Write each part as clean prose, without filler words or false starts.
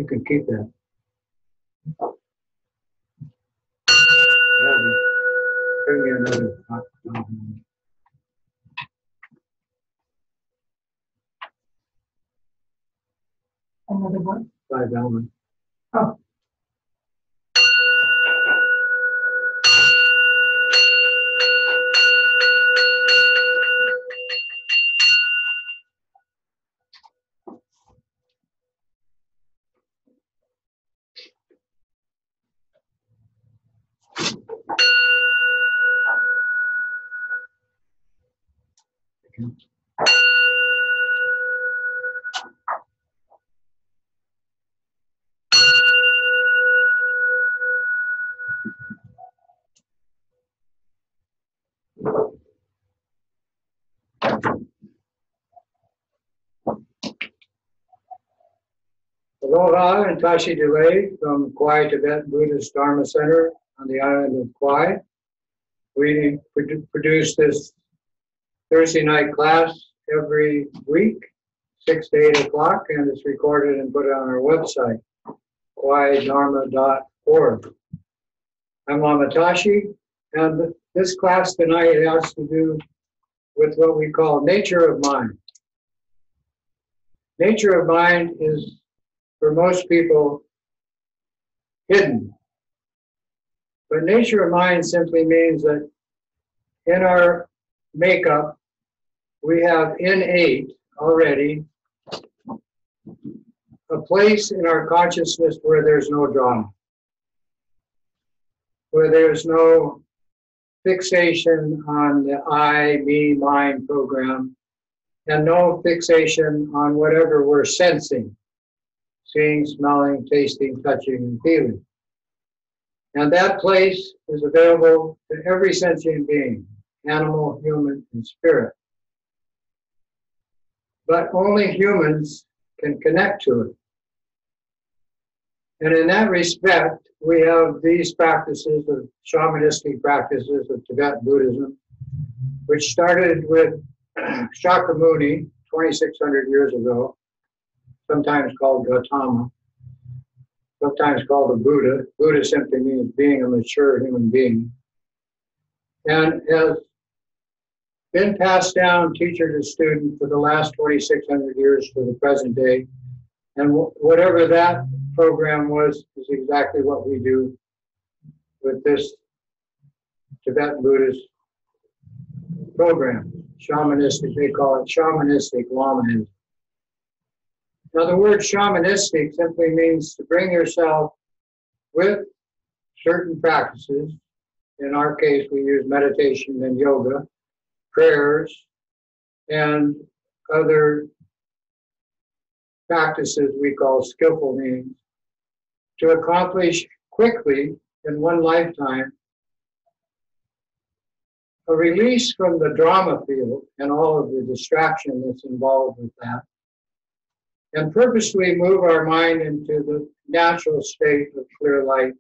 can keep that. Bring me another. Another one? 5 element. Oh. Aloha and Tashi Delay from Kauai Tibet Buddhist Dharma Center on the island of Kauai. We produce this Thursday night class every week, 6 to 8 o'clock, and it's recorded and put on our website, kauaidharma.org. I'm Lama Tashi, and this class tonight has to do with what we call nature of mind. Nature of mind is, for most people, hidden. But nature of mind simply means that in our makeup, we have innate already a place in our consciousness where there's no drama, where there's no fixation on the I, me, mine program, and no fixation on whatever we're sensing, seeing, smelling, tasting, touching, and feeling. And that place is available to every sentient being, animal, human, and spirit. But only humans can connect to it. And in that respect, we have these practices of shamanistic practices of Tibetan Buddhism, which started with Shakyamuni 2,600 years ago, sometimes called Gautama, sometimes called the Buddha. Buddha simply means being a mature human being, and has been passed down teacher to student for the last 2,600 years to the present day. And whatever that program was is exactly what we do with this Tibetan Buddhist program. Shamanistic, they call it shamanistic Lamaism. Now, the word shamanistic simply means to bring yourself with certain practices. In our case, we use meditation and yoga, prayers, and other practices we call skillful means, to accomplish quickly in one lifetime a release from the drama field and all of the distraction that's involved with that, and purposely move our mind into the natural state of clear light,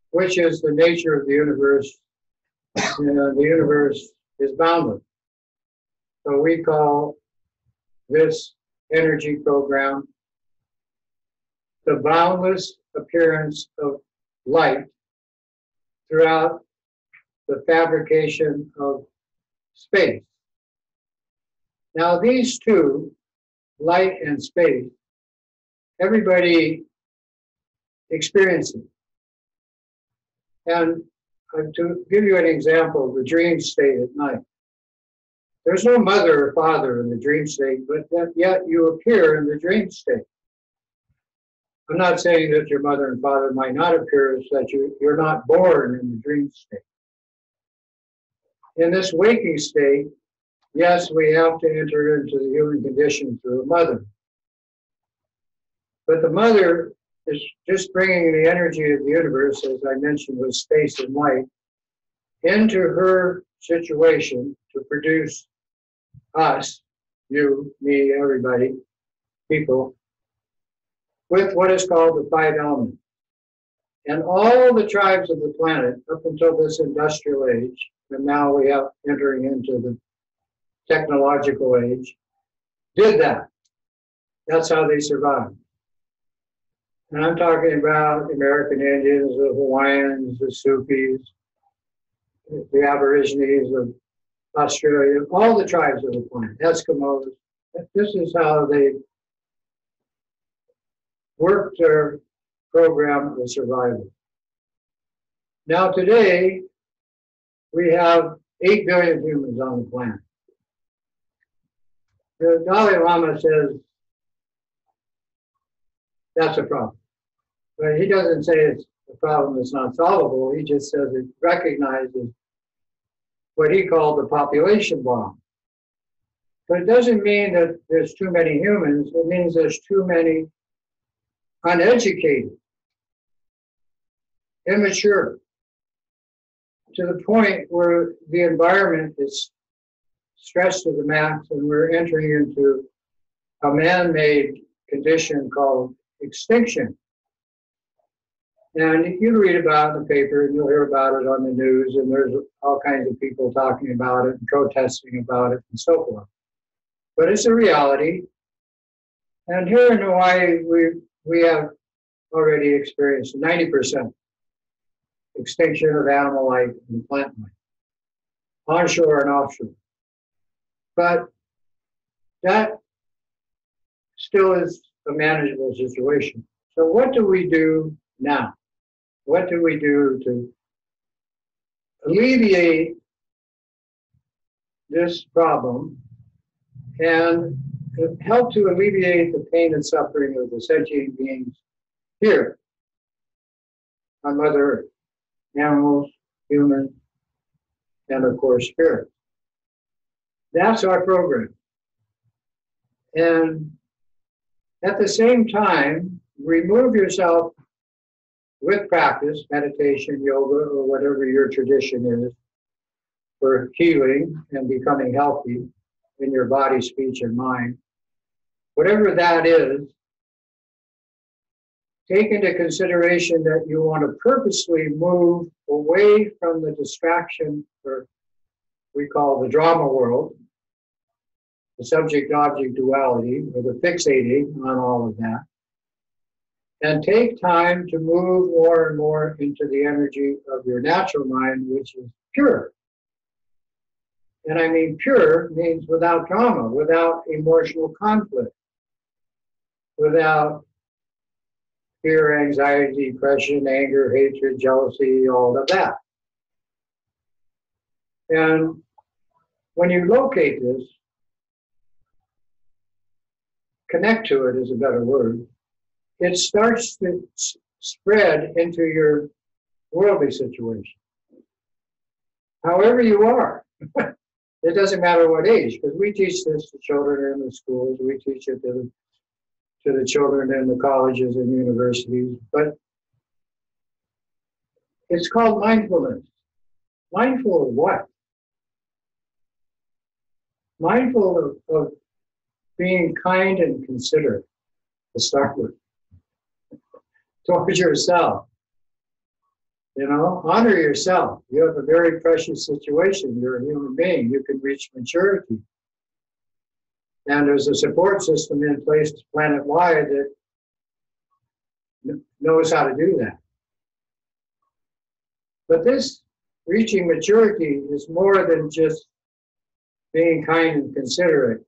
which is the nature of the universe. The universe is boundless. So we call this energy program the boundless appearance of light throughout the fabrication of space. Now, these two, light and space, everybody experiences. And to give you an example, the dream state at night. There's no mother or father in the dream state, but yet you appear in the dream state. I'm not saying that your mother and father might not appear, it's that you're not born in the dream state. In this waking state, yes, we have to enter into the human condition through a mother. But the mother is just bringing the energy of the universe, as I mentioned with space and light, into her situation to produce us, you, me, everybody, people, with what is called the 5 elements. And all the tribes of the planet, up until this industrial age, and now we have entering into the technological age, did that. That's how they survived. And I'm talking about the American Indians, the Hawaiians, the Sufis, the Aborigines of Australia, all the tribes of the planet, Eskimos. This is how they work their program of survival. Now today, we have 8 billion humans on the planet. The Dalai Lama says that's a problem. But he doesn't say it's a problem that's not solvable. He just says it recognizes what he called the population bomb. But it doesn't mean that there's too many humans. It means there's too many uneducated, immature, to the point where the environment is stressed to the max and we're entering into a man-made condition called extinction. And you read about it in the paper and you'll hear about it on the news, and there's all kinds of people talking about it and protesting about it and so forth. But it's a reality. And here in Hawaii, we have already experienced 90% extinction of animal life and plant life, onshore and offshore. But that still is a manageable situation. So what do we do now? What do we do to alleviate this problem and help to alleviate the pain and suffering of the sentient beings here on Mother Earth? Animals, humans, and of course spirits. That's our program. And at the same time, remove yourself with practice, meditation, yoga, or whatever your tradition is for healing and becoming healthy in your body, speech, and mind. Whatever that is, take into consideration that you want to purposely move away from the distraction, or we call the drama world, the subject-object duality, or the fixating on all of that, and take time to move more and more into the energy of your natural mind, which is pure. And I mean pure means without drama, without emotional conflict, without fear, anxiety, depression, anger, hatred, jealousy, all of that. And when you locate this, connect to it is a better word, it starts to spread into your worldly situation. However you are. It doesn't matter what age, because we teach this to children in the schools, we teach it to the children in the colleges and universities, but it's called mindfulness. Mindful of what? Mindful of being kind and considerate to start with, towards yourself. You know, honor yourself. You have a very precious situation. You're a human being. You can reach maturity. And there's a support system in place planet-wide that knows how to do that. But this reaching maturity is more than just being kind and considerate,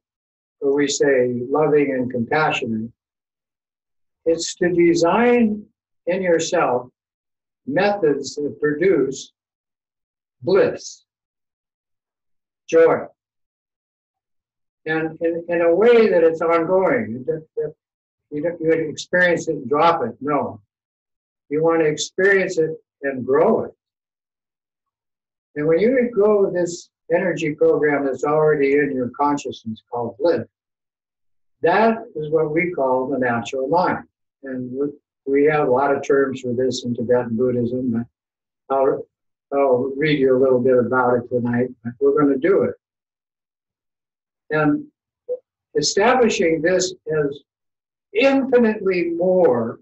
or we say loving and compassionate. It's to design in yourself methods that produce bliss, joy, and in a way that it's ongoing, that you experience it and drop it. No. You want to experience it and grow it. And when you grow this energy program that's already in your consciousness called bliss, that is what we call the natural mind. And we have a lot of terms for this in Tibetan Buddhism. I'll read you a little bit about it tonight, but we're going to do it. And establishing this as infinitely more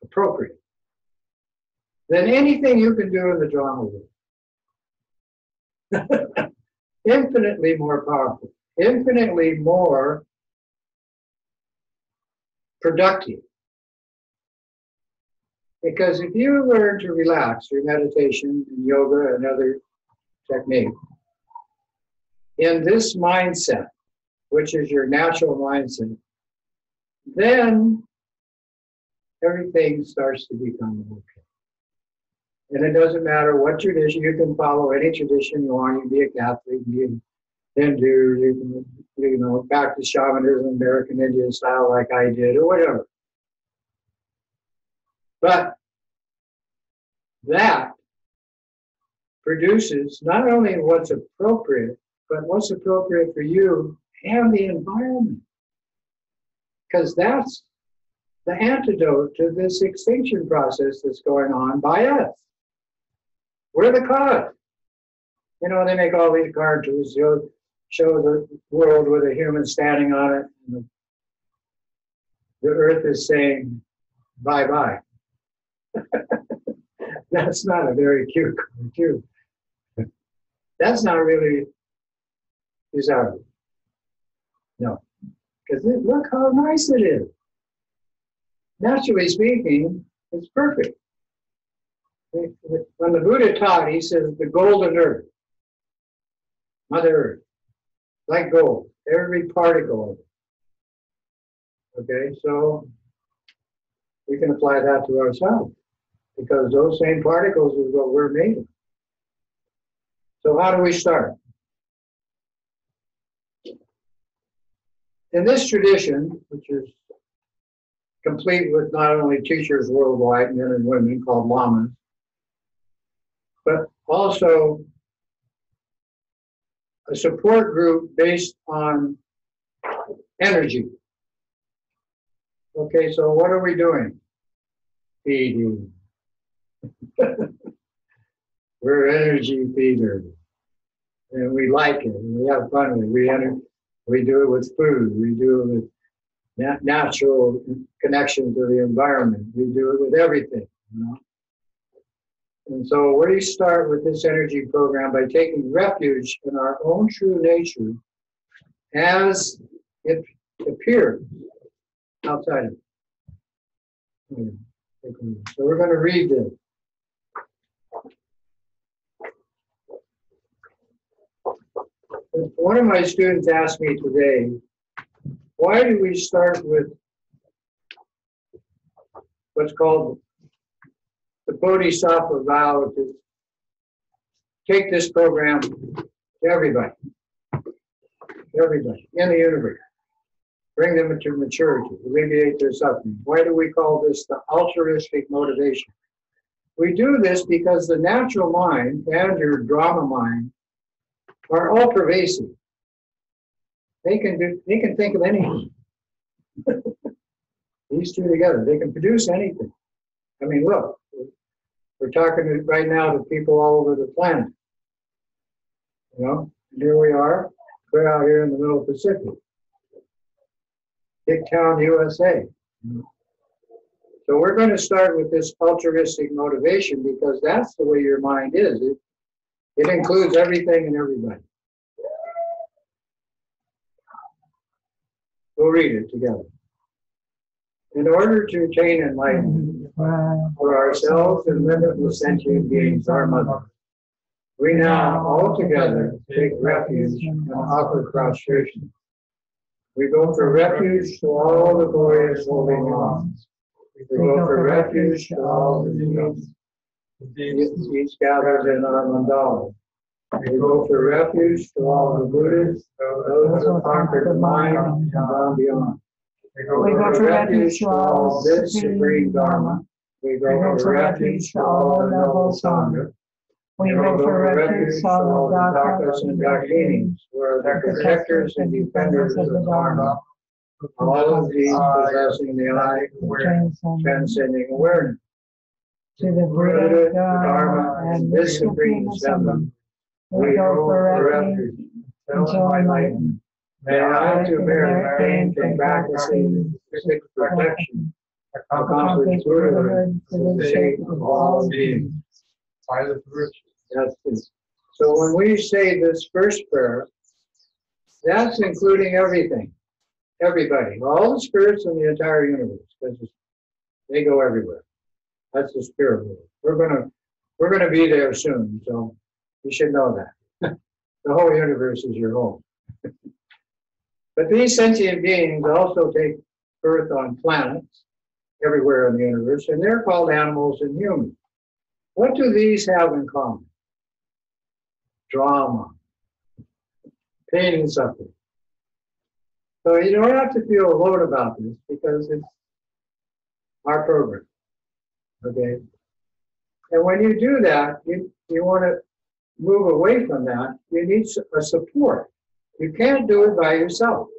appropriate than anything you can do in the drama world. Infinitely more powerful, infinitely more productive, Because if you learn to relax through meditation and yoga and other techniques in this mindset, which is your natural mindset, then everything starts to become okay. And it doesn't matter what tradition, you can follow any tradition you want. You can be a Catholic, you can be a Hindu, you can, practice shamanism, American Indian style like I did, or whatever. But that produces not only what's appropriate, but what's appropriate for you and the environment. Because that's the antidote to this extinction process that's going on by us. We're the cause. They make all these cartoons, show the world with a human standing on it, and the earth is saying, bye-bye. That's not a very cute cartoon. That's not really desirable. No. Because look how nice it is. Naturally speaking, it's perfect. When the Buddha taught, he says the golden earth, Mother Earth, like gold, every particle of it. Okay, so we can apply that to ourselves because those same particles is what we're made of. So how do we start? In this tradition, which is complete with not only teachers worldwide, men and women called lamas, but also a support group based on energy. Okay, so what are we doing? Feeding. We're energy feeders. And we like it, and we have fun with it. We do it with food. We do it with natural connection to the environment. We do it with everything, And so we start with this energy program by taking refuge in our own true nature as it appears outside of it. So we're going to read this. One of my students asked me today, why do we start with what's called the Bodhisattva vow to take this program to everybody in the universe, bring them to maturity, alleviate their suffering. Why do we call this the altruistic motivation? We do this because the natural mind and your drama mind are all pervasive. They can think of anything. These two together, they can produce anything. I mean, look, we're talking right now to people all over the planet. Here we are. We're out here in the middle of the Pacific. Big town, USA. So we're going to start with this altruistic motivation because that's the way your mind is. It includes everything and everybody. We'll read it together. In order to attain enlightenment for ourselves and limitless sentient beings, our mother, we now all together take refuge and offer prostration. We go for refuge to all the glorious holy ones. We go for refuge to all the beings each gathered in our mandala. We go for refuge to all the Buddhas, those who conquered the mind and gone beyond. We go for refuge to all this supreme Dharma. We go for refuge to all the noble Sangha. We go for refuge to all the Dakas and Dakinis, who are the protectors and defenders of the Dharma. All of these possessing the eye, transcending awareness. To the Buddha, Dharma, and this supreme symbol, we go for refuge until enlightened. May I to merit fame from practicing six protection, accomplish Buddhahood for the sake of all beings. So when we say this first prayer, that's including everything, everybody, all the spirits in the entire universe, because they go everywhere. That's the spirit world. We're gonna be there soon, so you should know that. The whole universe is your home. But these sentient beings also take birth on planets everywhere in the universe, and they're called animals and humans. What do these have in common? Drama, pain and suffering. So you don't have to feel alone about this because it's our program. Okay? And when you do that, you want to move away from that. You need a support. You can't do it by yourself.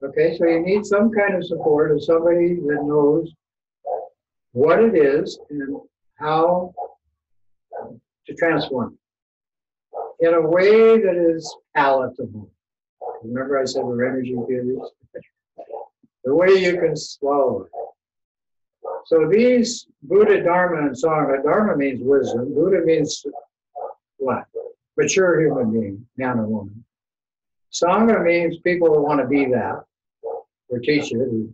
Okay, so you need some kind of support of somebody that knows what it is and how to transform it in a way that is palatable. Remember I said we're energy theories? The way you can swallow it. So these Buddha, Dharma, and Sangha, Dharma means wisdom, Buddha means what? Mature human being, man or woman. Sangha means people who want to be that, or teach it, or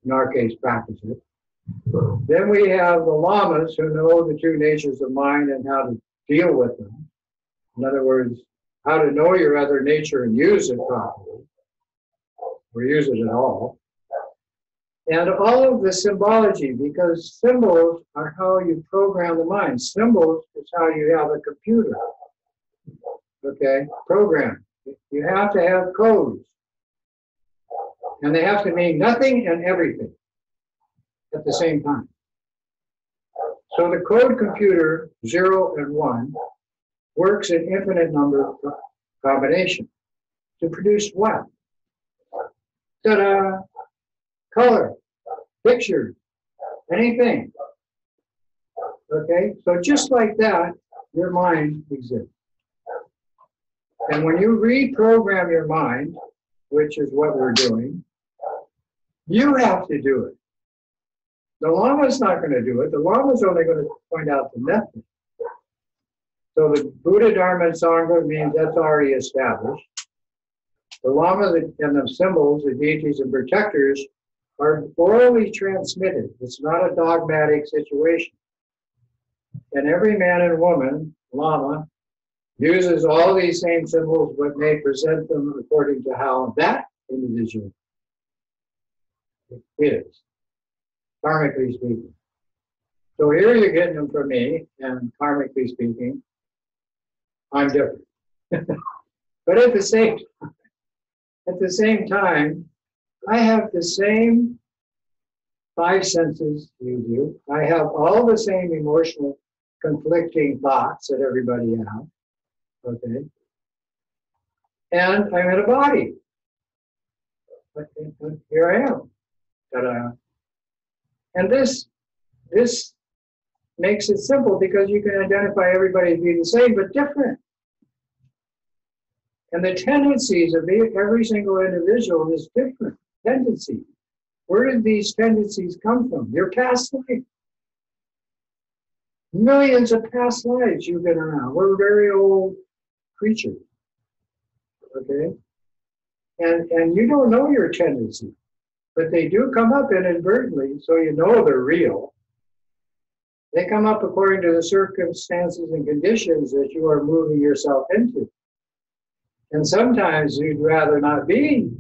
in our case, practice it. Then we have the lamas who know the true natures of mind and how to deal with them. In other words, how to know your other nature and use it properly, or use it at all. And all of the symbology, because symbols are how you program the mind. Symbols is how you have a computer. Okay, program. You have to have codes. And they have to mean nothing and everything at the same time. So the code computer, 0 and 1, works in infinite number combinations to produce what? Ta-da! Color, picture, anything. Okay, so just like that, your mind exists. And when you reprogram your mind, which is what we're doing, you have to do it. The Lama's not going to do it. The Lama's only going to point out the method. So the Buddha, Dharma, and Sangha means that's already established. The Lama and the symbols, the deities and protectors, are orally transmitted. It's not a dogmatic situation. And every man and woman, Lama, uses all these same symbols, but may present them according to how that individual is, karmically speaking. So here you're getting them from me, and karmically speaking, I'm different. But at the same time, I have the same 5 senses you do. I have all the same emotional conflicting thoughts that everybody has. Okay. And I'm in a body. Here I am. Ta-da. And this makes it simple because you can identify everybody as being the same but different. And the tendencies of every single individual is different. Tendencies. Where did these tendencies come from? Your past life. Millions of past lives you've been around. We're very old creatures. Okay? And you don't know your tendencies, but they do come up inadvertently, so you know they're real. They come up according to the circumstances and conditions that you are moving yourself into. And sometimes you'd rather not be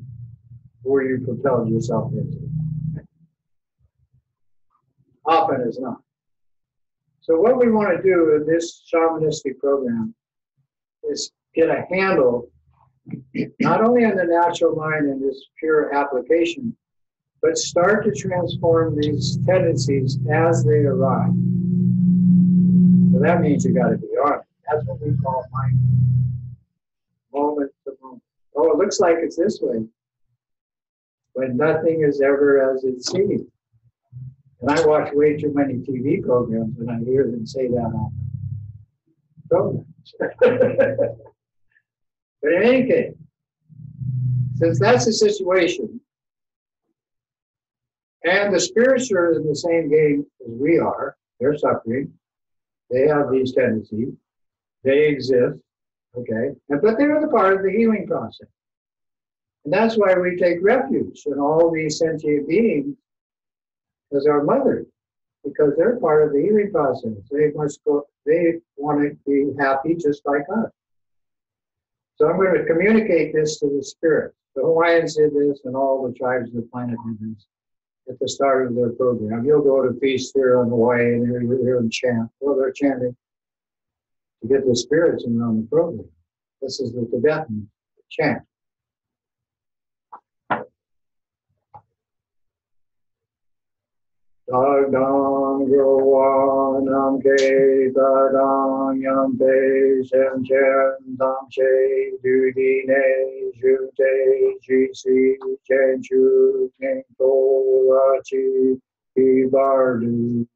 where you propelled yourself into. Often is not. So what we want to do in this shamanistic program is get a handle not only on the natural mind and this pure application, but start to transform these tendencies as they arise. So that means you got to be on it. That's what we call mind. Moment to moment. Oh, it looks like it's this way, but nothing is ever as it seems. And I watch way too many TV programs and I hear them say that on programs. But in any case, since that's the situation, and the spirits are in the same game as we are, they're suffering, they have these tendencies, they exist, okay, but they're the part of the healing process. And that's why we take refuge in all these sentient beings as our mothers, because they're part of the healing process. They want to be happy just like us. So I'm going to communicate this to the spirits. The Hawaiians did this, and all the tribes of the planet did this at the start of their program. You'll go to feast here on Hawaii and you'll hear them chant. Well, they're chanting to get the spirits in on the program. This is the Tibetan chant. Dagdang Growanam Ke Tadang Yampe Shem Chen Tam Che Dudine Jute Jisi Chen Chu King Torachi Ibardu.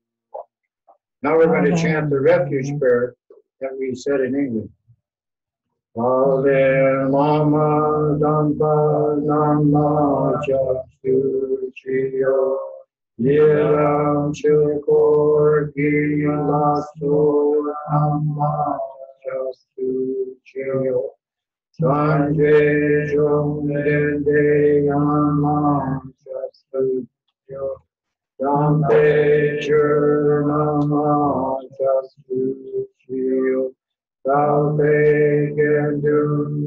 Now we're going to chant the refuge prayer that we said in English. Ave Mama Dampa Nama Chastu Chio Yeram Chilkor Gilaso Amma Chastu Chio Sanjay Jomede Amma Chastu Chio Dampe Churnama Chastu Chio Salve Gendu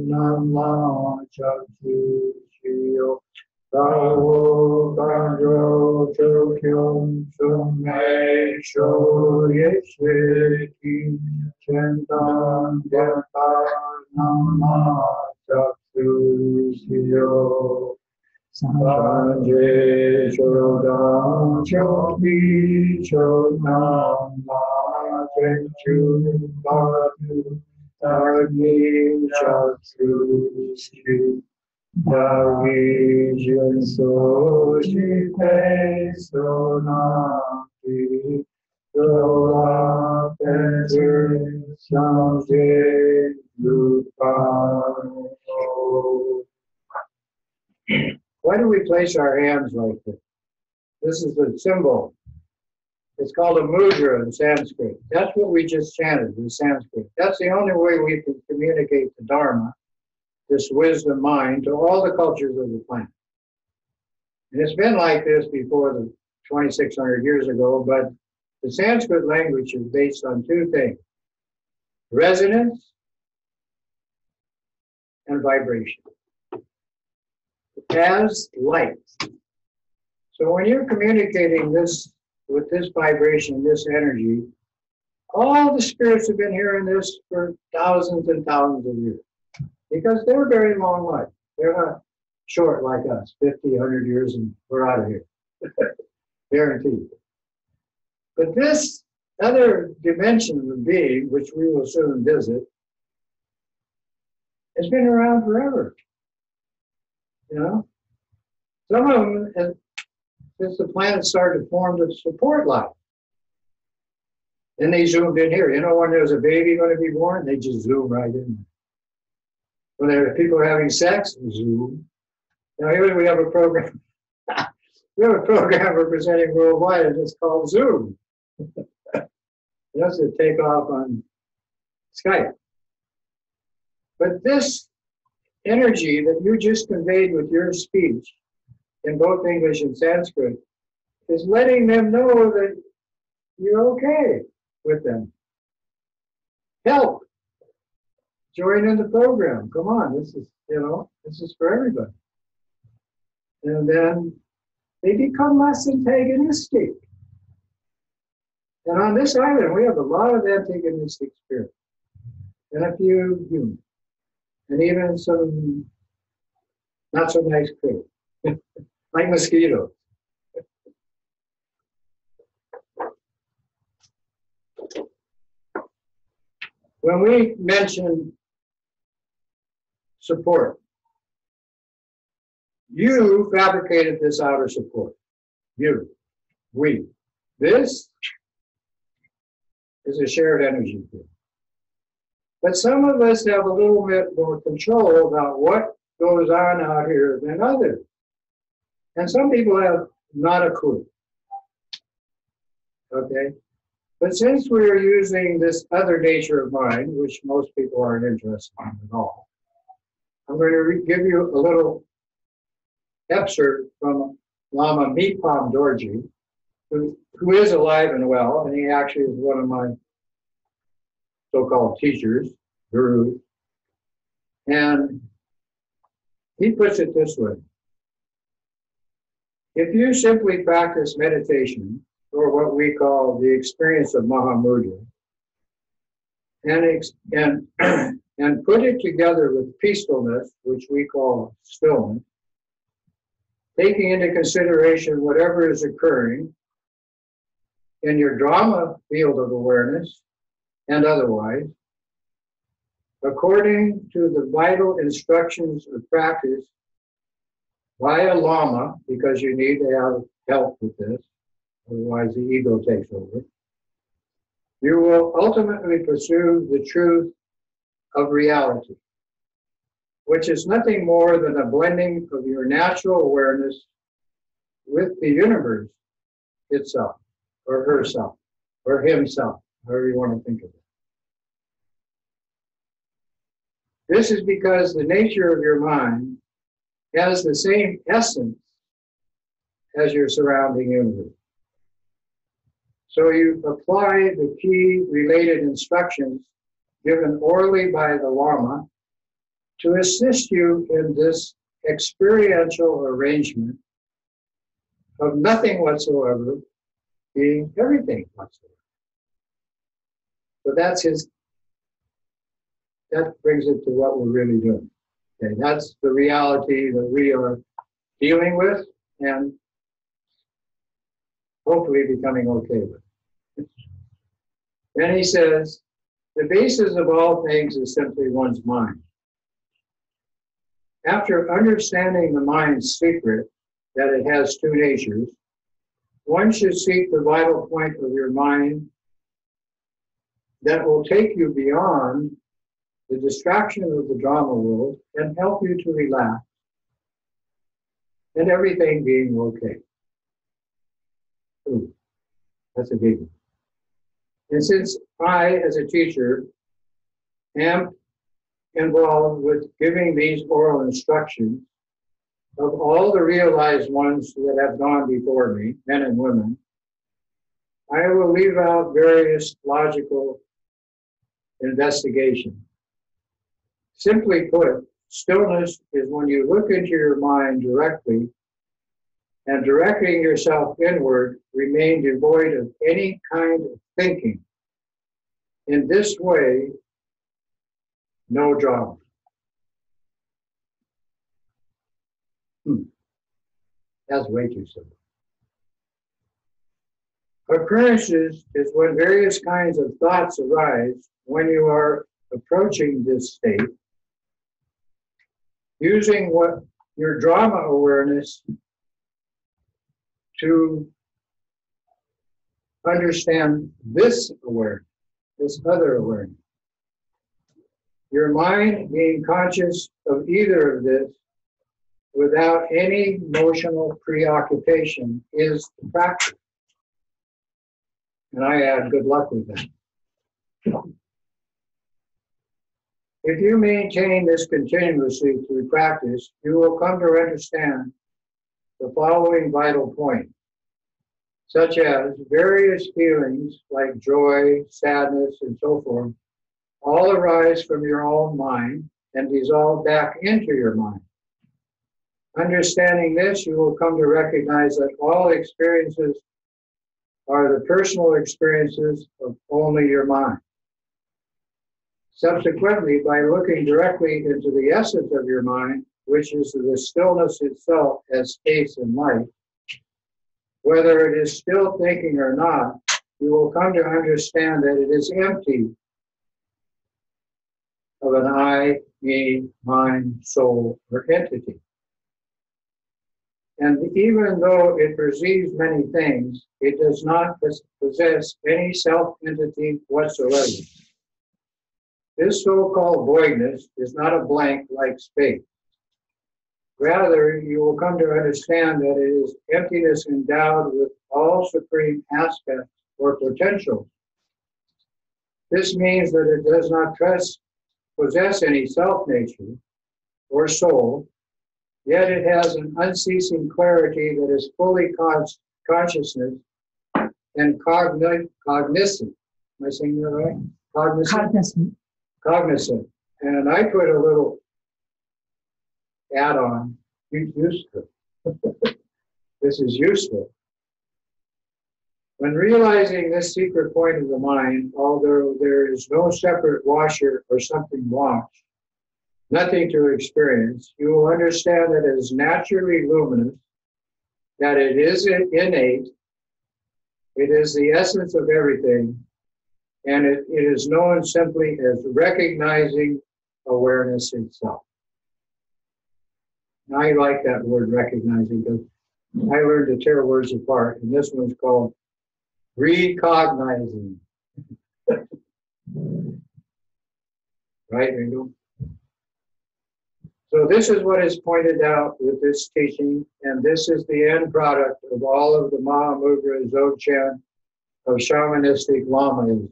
Nama Chastu Chio Tao Kanjo Chokyum Sume Sho Yesheki Chendan Gata Nama Chastu Chio Sanjay Chodam Choki Chodam Chenchu Badu Tagi Chastu Chio Davijan so shite so nati Yola Penzer Sanje Lupano. Why do we place our hands like this? This is a symbol. It's called a mudra in Sanskrit. That's what we just chanted in Sanskrit. That's the only way we can communicate the Dharma, this wisdom mind, to all the cultures of the planet. And it's been like this before the 2,600 years ago, but the Sanskrit language is based on two things: resonance and vibration. It has light. So when you're communicating this with this vibration, this energy, all the spirits have been hearing this for thousands and thousands of years, because they're very long life. They're not short like us, 50, 100 years, and we're out of here. Guaranteed. But this other dimension of being, which we will soon visit, has been around forever. You know? Some of them, since the planet started to form to support life. Then they zoomed in here. You know, when there's a baby going to be born, they just zoom right in. When people are having sex, zoom. Now here we have a program. We have a program representing worldwide, and it's called Zoom. That's a takeoff on Skype. But this energy that you just conveyed with your speech in both English and Sanskrit is letting them know that you're okay with them. Help. Join in the program. Come on, this is, this is for everybody. And then they become less antagonistic. And on this island, we have a lot of antagonistic spirits, and a few human, and even some not so nice critters, like mosquitoes. When we mention support, you fabricated this outer support. You, we. This is a shared energy field. But some of us have a little bit more control about what goes on out here than others. And some people have not a clue. Okay? But since we're using this other nature of mind, which most people aren't interested in at all, I'm going to give you a little excerpt from Lama Mipam Dorji, who is alive and well, and he actually is one of my so-called teachers, gurus, and he puts it this way. If you simply practice meditation, or what we call the experience of Mahamudra, and put it together with peacefulness, which we call stillness, taking into consideration whatever is occurring in your drama field of awareness and otherwise, according to the vital instructions of practice by a lama, because you need to have help with this, otherwise the ego takes over, you will ultimately pursue the truth of reality, which is nothing more than a blending of your natural awareness with the universe itself, or herself, or himself, however you want to think of it. This is because the nature of your mind has the same essence as your surrounding universe. So you apply the key related instructions given orally by the Lama to assist you in this experiential arrangement of nothing whatsoever being everything whatsoever. So that brings it to what we're really doing. Okay, that's the reality that we are dealing with and hopefully becoming okay with. Then he says, the basis of all things is simply one's mind. After understanding the mind's secret, that it has two natures, one should seek the vital point of your mind that will take you beyond the distraction of the drama world and help you to relax and everything being okay. Ooh, that's a big one. And since I, as a teacher, am involved with giving these oral instructions of all the realized ones that have gone before me, men and women, I will leave out various logical investigations. Simply put, stillness is when you look into your mind directly and directing yourself inward, remain devoid of any kind of thinking. In this way, no drama. That's way too simple. Occurrences is when various kinds of thoughts arise when you are approaching this state, using what your drama awareness to understand this awareness, this other awareness. Your mind being conscious of either of this without any emotional preoccupation is the practice. And I add good luck with that. If you maintain this continuously through practice, you will come to understand the following vital points, such as various feelings like joy, sadness, and so forth, all arise from your own mind and dissolve back into your mind. Understanding this, you will come to recognize that all experiences are the personal experiences of only your mind. Subsequently, by looking directly into the essence of your mind, which is the stillness itself as space and light, whether it is still thinking or not, you will come to understand that it is empty of an I, me, mine, soul, or entity. And even though it perceives many things, it does not possess any self-entity whatsoever. This so-called voidness is not a blank like space. Rather, you will come to understand that it is emptiness endowed with all supreme aspects or potentials. This means that it does not possess any self-nature or soul, yet it has an unceasing clarity that is fully consciousness and cognizant. Am I saying that right? Cognizant? Cognizant. Cognizant. And I put a little add-on, useful. This is useful. When realizing this secret point of the mind, although there is no separate washer or something washed, nothing to experience, you will understand that it is naturally luminous, that it is innate, it is the essence of everything, and it is known simply as recognizing awareness itself. Now, I like that word recognizing because I learned to tear words apart, and this one's called recognizing. Right, Ringo? So this is what is pointed out with this teaching, and this is the end product of all of the Mahamudra Dzogchen of shamanistic Lamaism.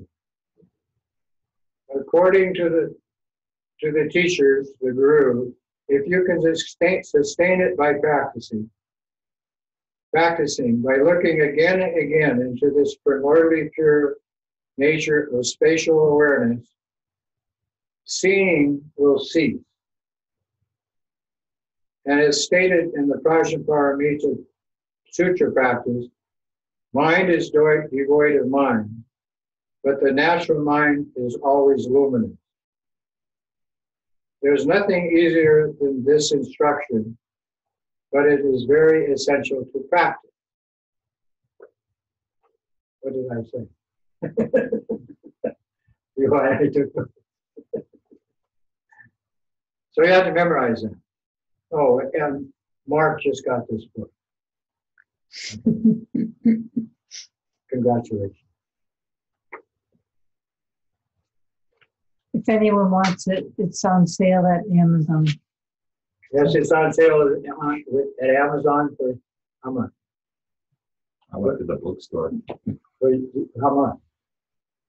According to the teachers, the guru, if you can sustain it by practicing, by looking again and again into this primordially pure nature of spatial awareness, seeing will cease. And as stated in the Prajnaparamita Sutra practice, mind is devoid of mind, but the natural mind is always luminous. There's nothing easier than this instruction, but it is very essential to practice. What did I say? You want me to? So you have to memorize that. Oh, and Mark just got this book. Congratulations. If anyone wants it, it's on sale at Amazon. Yes, it's on sale at Amazon for how much? I went to the bookstore. How much?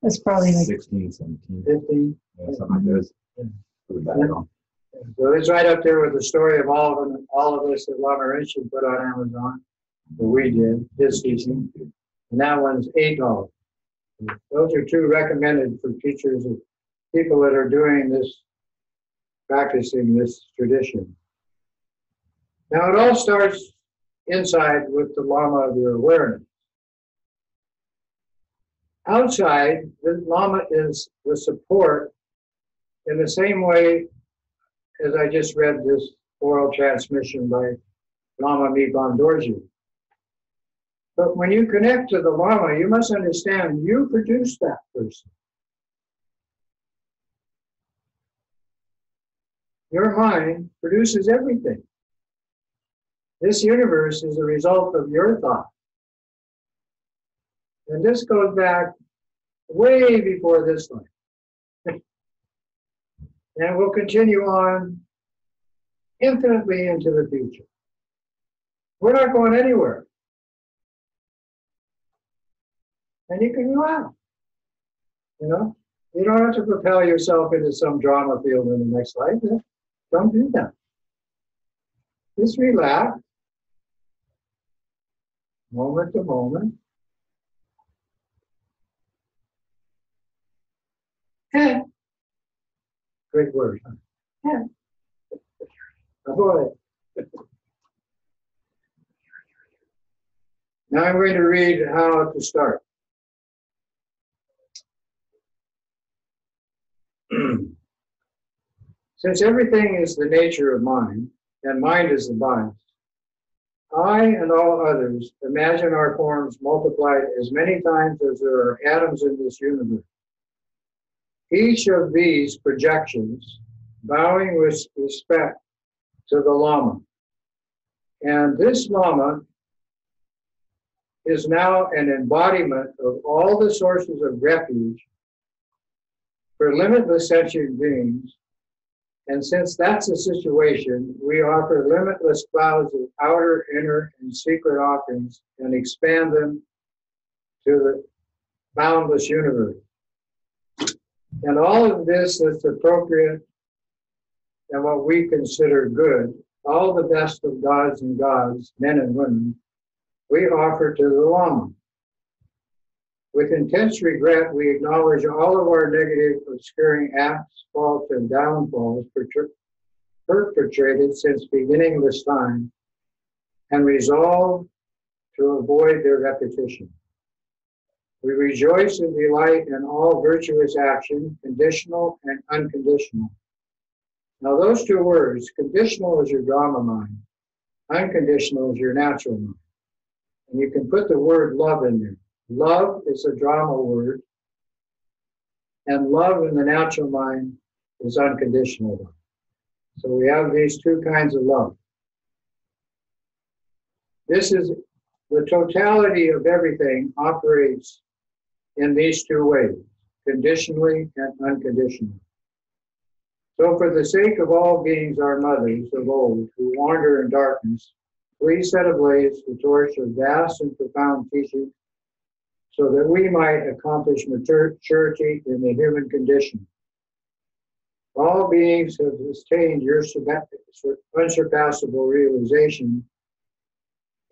It's probably like 16, 17. 15? Yeah, something like this. For the background. So it's right up there with the story of all of us that Lama Rinchen put on Amazon, that we did, his teaching. And that one's $8. Those are two recommended for teachers and people that are doing this, practicing this tradition. Now it all starts inside with the Lama of your awareness. Outside, the Lama is the support in the same way as I just read this oral transmission by Lama Miban Dorji. But when you connect to the Lama, you must understand you produce that person. Your mind produces everything. This universe is a result of your thought. And this goes back way before this life. And will continue on infinitely into the future. We're not going anywhere. And you can relax. You know, you don't have to propel yourself into some drama field in the next life. Don't do that. Just relax, moment to moment. And great word. Huh? Yeah. Avoid. Now I'm going to read how to start. Since everything is the nature of mind, and mind is the bias, I and all others imagine our forms multiplied as many times as there are atoms in this universe. Each of these projections, bowing with respect to the Lama. And this Lama is now an embodiment of all the sources of refuge for limitless sentient beings. And since that's the situation, we offer limitless clouds of outer, inner, and secret offerings and expand them to the boundless universe. And all of this that's appropriate and what we consider good, all the best of gods and gods, men and women, we offer to the Lama. With intense regret, we acknowledge all of our negative, obscuring acts, faults, and downfalls perpetrated since beginningless time, and resolve to avoid their repetition. We rejoice and delight in all virtuous action, conditional and unconditional. Now those two words, conditional is your drama mind, unconditional is your natural mind. And you can put the word love in there. Love is a drama word, and love in the natural mind is unconditional love. So we have these two kinds of love. This is the totality of everything operates in these two ways, conditionally and unconditionally. So for the sake of all beings, our mothers of old, who wander in darkness, please set ablaze the torch of vast and profound teaching so that we might accomplish maturity in the human condition. All beings have attained your unsurpassable realization,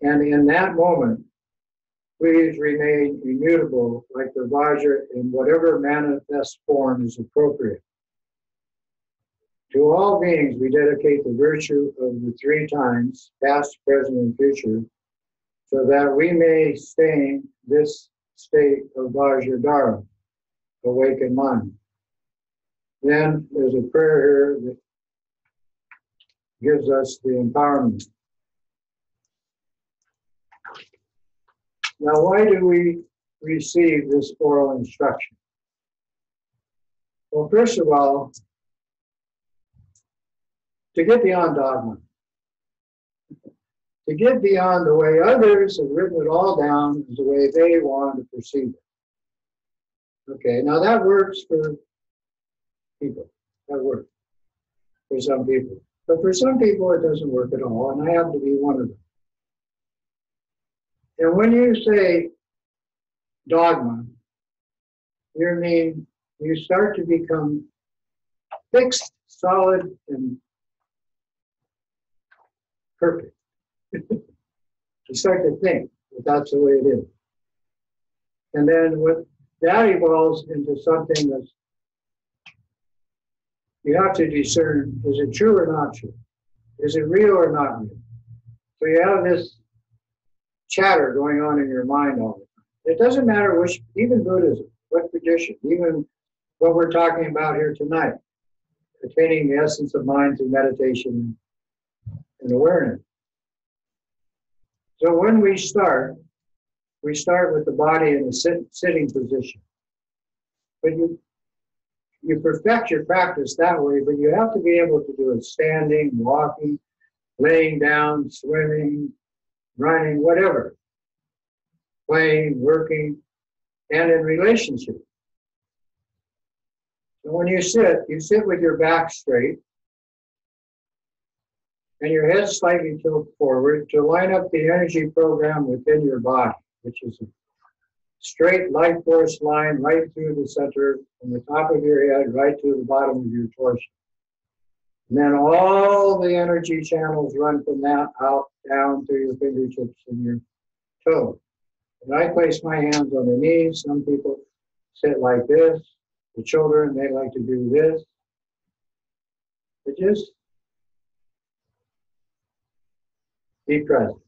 and in that moment, please remain immutable like the Vajra in whatever manifest form is appropriate. To all beings, we dedicate the virtue of the three times, past, present, and future, so that we may sustain this state of Vajradhara, awakened mind. Then there's a prayer here that gives us the empowerment. Now, why do we receive this oral instruction? Well, first of all, to get beyond dogma, to get beyond the way others have written it all down as the way they want to perceive it. Okay, now that works for people. That works for some people. But for some people, it doesn't work at all, and I happen to be one of them. And when you say dogma, you start to become fixed, solid, and perfect. You start to think that that's the way it is. And then what that evolves into something that's, you have to discern, is it true or not true? Is it real or not real? So you have this chatter going on in your mind all the time. It doesn't matter which, even Buddhism, what tradition, even what we're talking about here tonight, attaining the essence of mind through meditation and awareness. So when we start with the body in a sitting position. But you perfect your practice that way, but you have to be able to do it standing, walking, laying down, swimming, running, whatever, playing, working, and in relationship. So when you sit with your back straight and your head slightly tilted forward to line up the energy program within your body, which is a straight life force line right through the center, from the top of your head right to the bottom of your torso. And then all the energy channels run from that out, down through your fingertips and your toes. And I place my hands on the knees. Some people sit like this. The children, they like to do this. But just be present.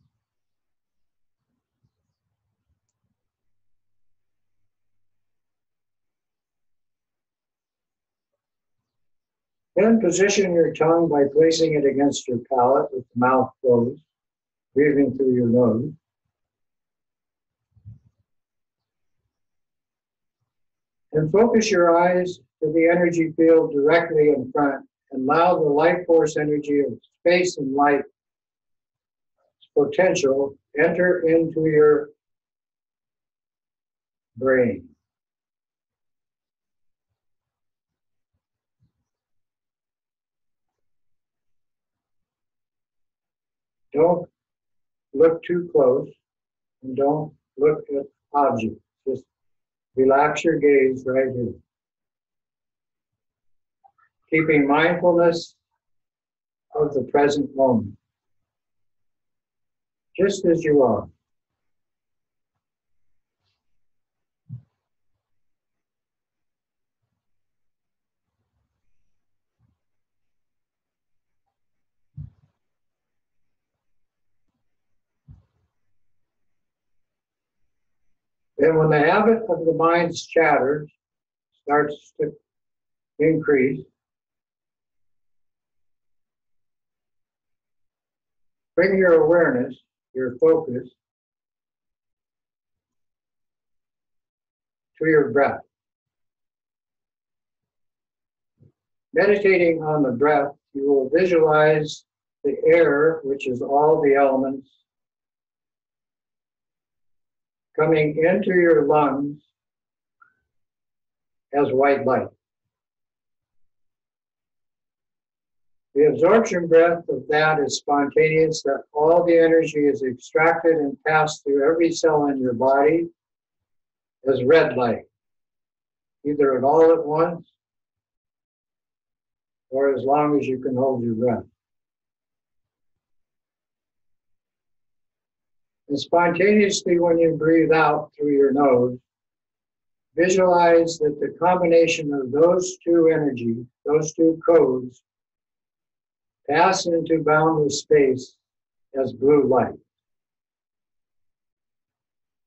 Then position your tongue by placing it against your palate with the mouth closed, breathing through your nose. And focus your eyes to the energy field directly in front and allow the life force energy of space and light potential enter into your brain. Don't look too close and don't look at objects. Just relax your gaze right here. Keeping mindfulness of the present moment, just as you are. Then when the habit of the mind's chatter starts to increase, bring your awareness, your focus, to your breath. Meditating on the breath, you will visualize the air, which is all the elements, coming into your lungs as white light. The absorption breath of that is spontaneous, that all the energy is extracted and passed through every cell in your body as red light, either at all at once or as long as you can hold your breath. And spontaneously, when you breathe out through your nose, visualize that the combination of those two energies, those two codes, pass into boundless space as blue light.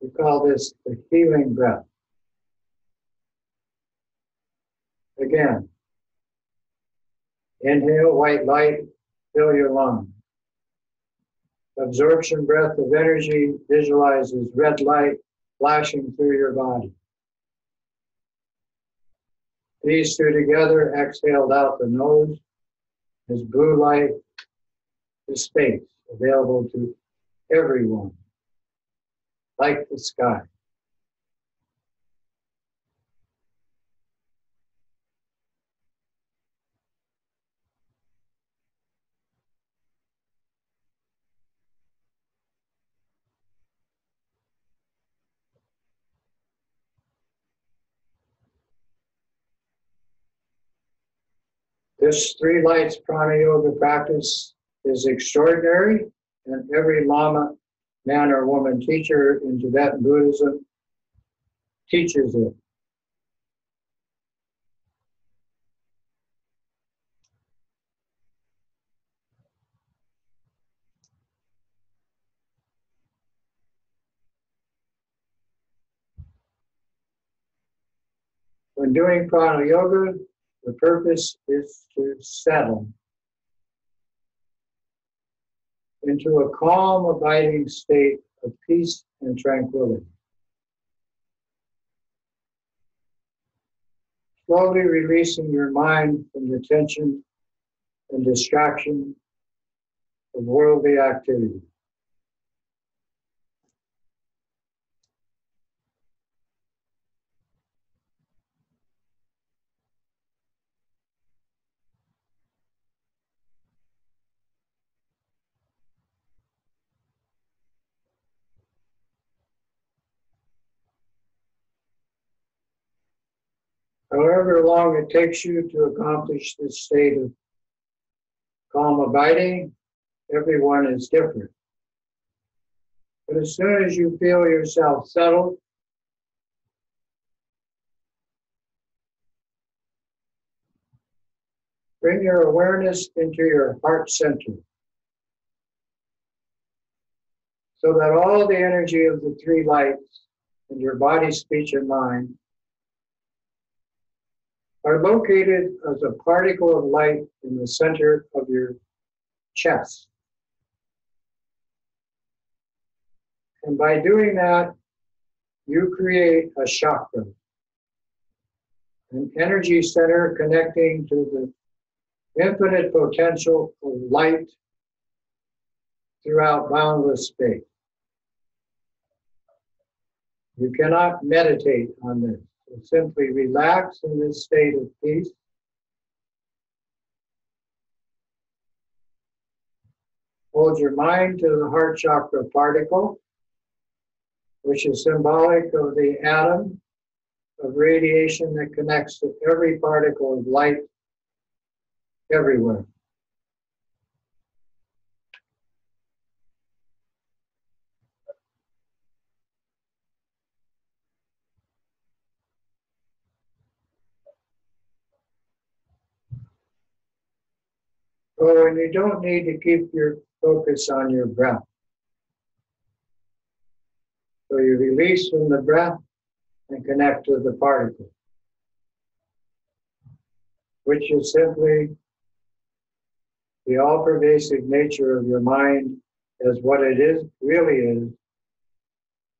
We call this the healing breath. Again, inhale white light, fill your lungs. Absorption breath of energy visualizes red light flashing through your body. These two together exhaled out the nose as blue light is space available to everyone, like the sky. This three lights prana yoga practice is extraordinary, and every Lama, man or woman teacher in Tibetan Buddhism teaches it. When doing prana yoga, the purpose is to settle into a calm, abiding state of peace and tranquility. Slowly releasing your mind from the tension and distraction of worldly activity. However long it takes you to accomplish this state of calm abiding, everyone is different. But as soon as you feel yourself settled, bring your awareness into your heart center so that all the energy of the three lights in your body, speech, and mind are located as a particle of light in the center of your chest. And by doing that, you create a chakra, an energy center connecting to the infinite potential of light throughout boundless space. You cannot meditate on this. So simply relax in this state of peace. Hold your mind to the heart chakra particle, which is symbolic of the atom of radiation that connects to every particle of light everywhere. Oh, and you don't need to keep your focus on your breath. So you release from the breath and connect to the particle, which is simply the all-pervasive nature of your mind as what it is, really is,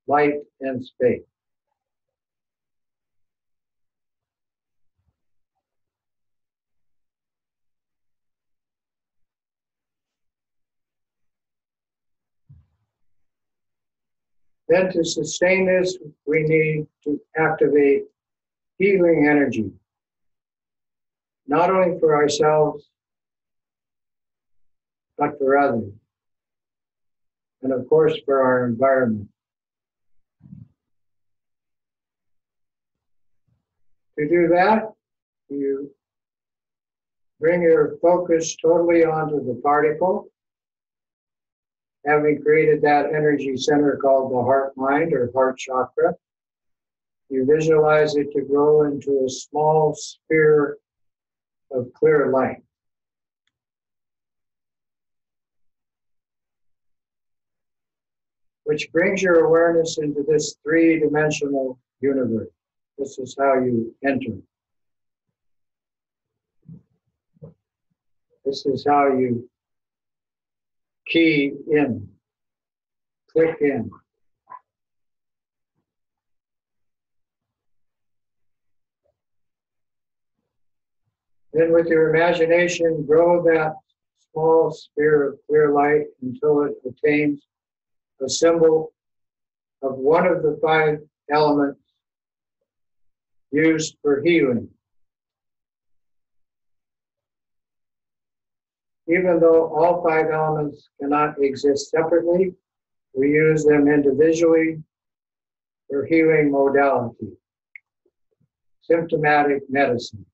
light and space. Then to sustain this, we need to activate healing energy, not only for ourselves, but for others, and of course for our environment. To do that, you bring your focus totally onto the particle, having created that energy center called the heart mind or heart chakra. You visualize it to grow into a small sphere of clear light. Which brings your awareness into this three-dimensional universe. This is how you enter. This is how you key in, click in. Then with your imagination, grow that small sphere of clear light until it attains a symbol of one of the 5 elements used for healing. Even though all 5 elements cannot exist separately, we use them individually for healing modality, symptomatic medicine.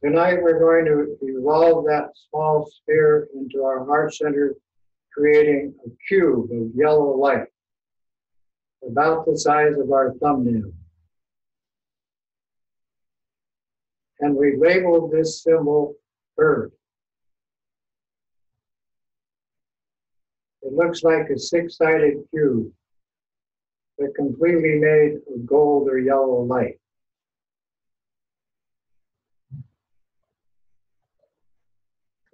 Tonight we're going to evolve that small sphere into our heart center, creating a cube of yellow light, about the size of our thumbnail. And we labeled this symbol Earth. It looks like a 6-sided cube, but completely made of gold or yellow light.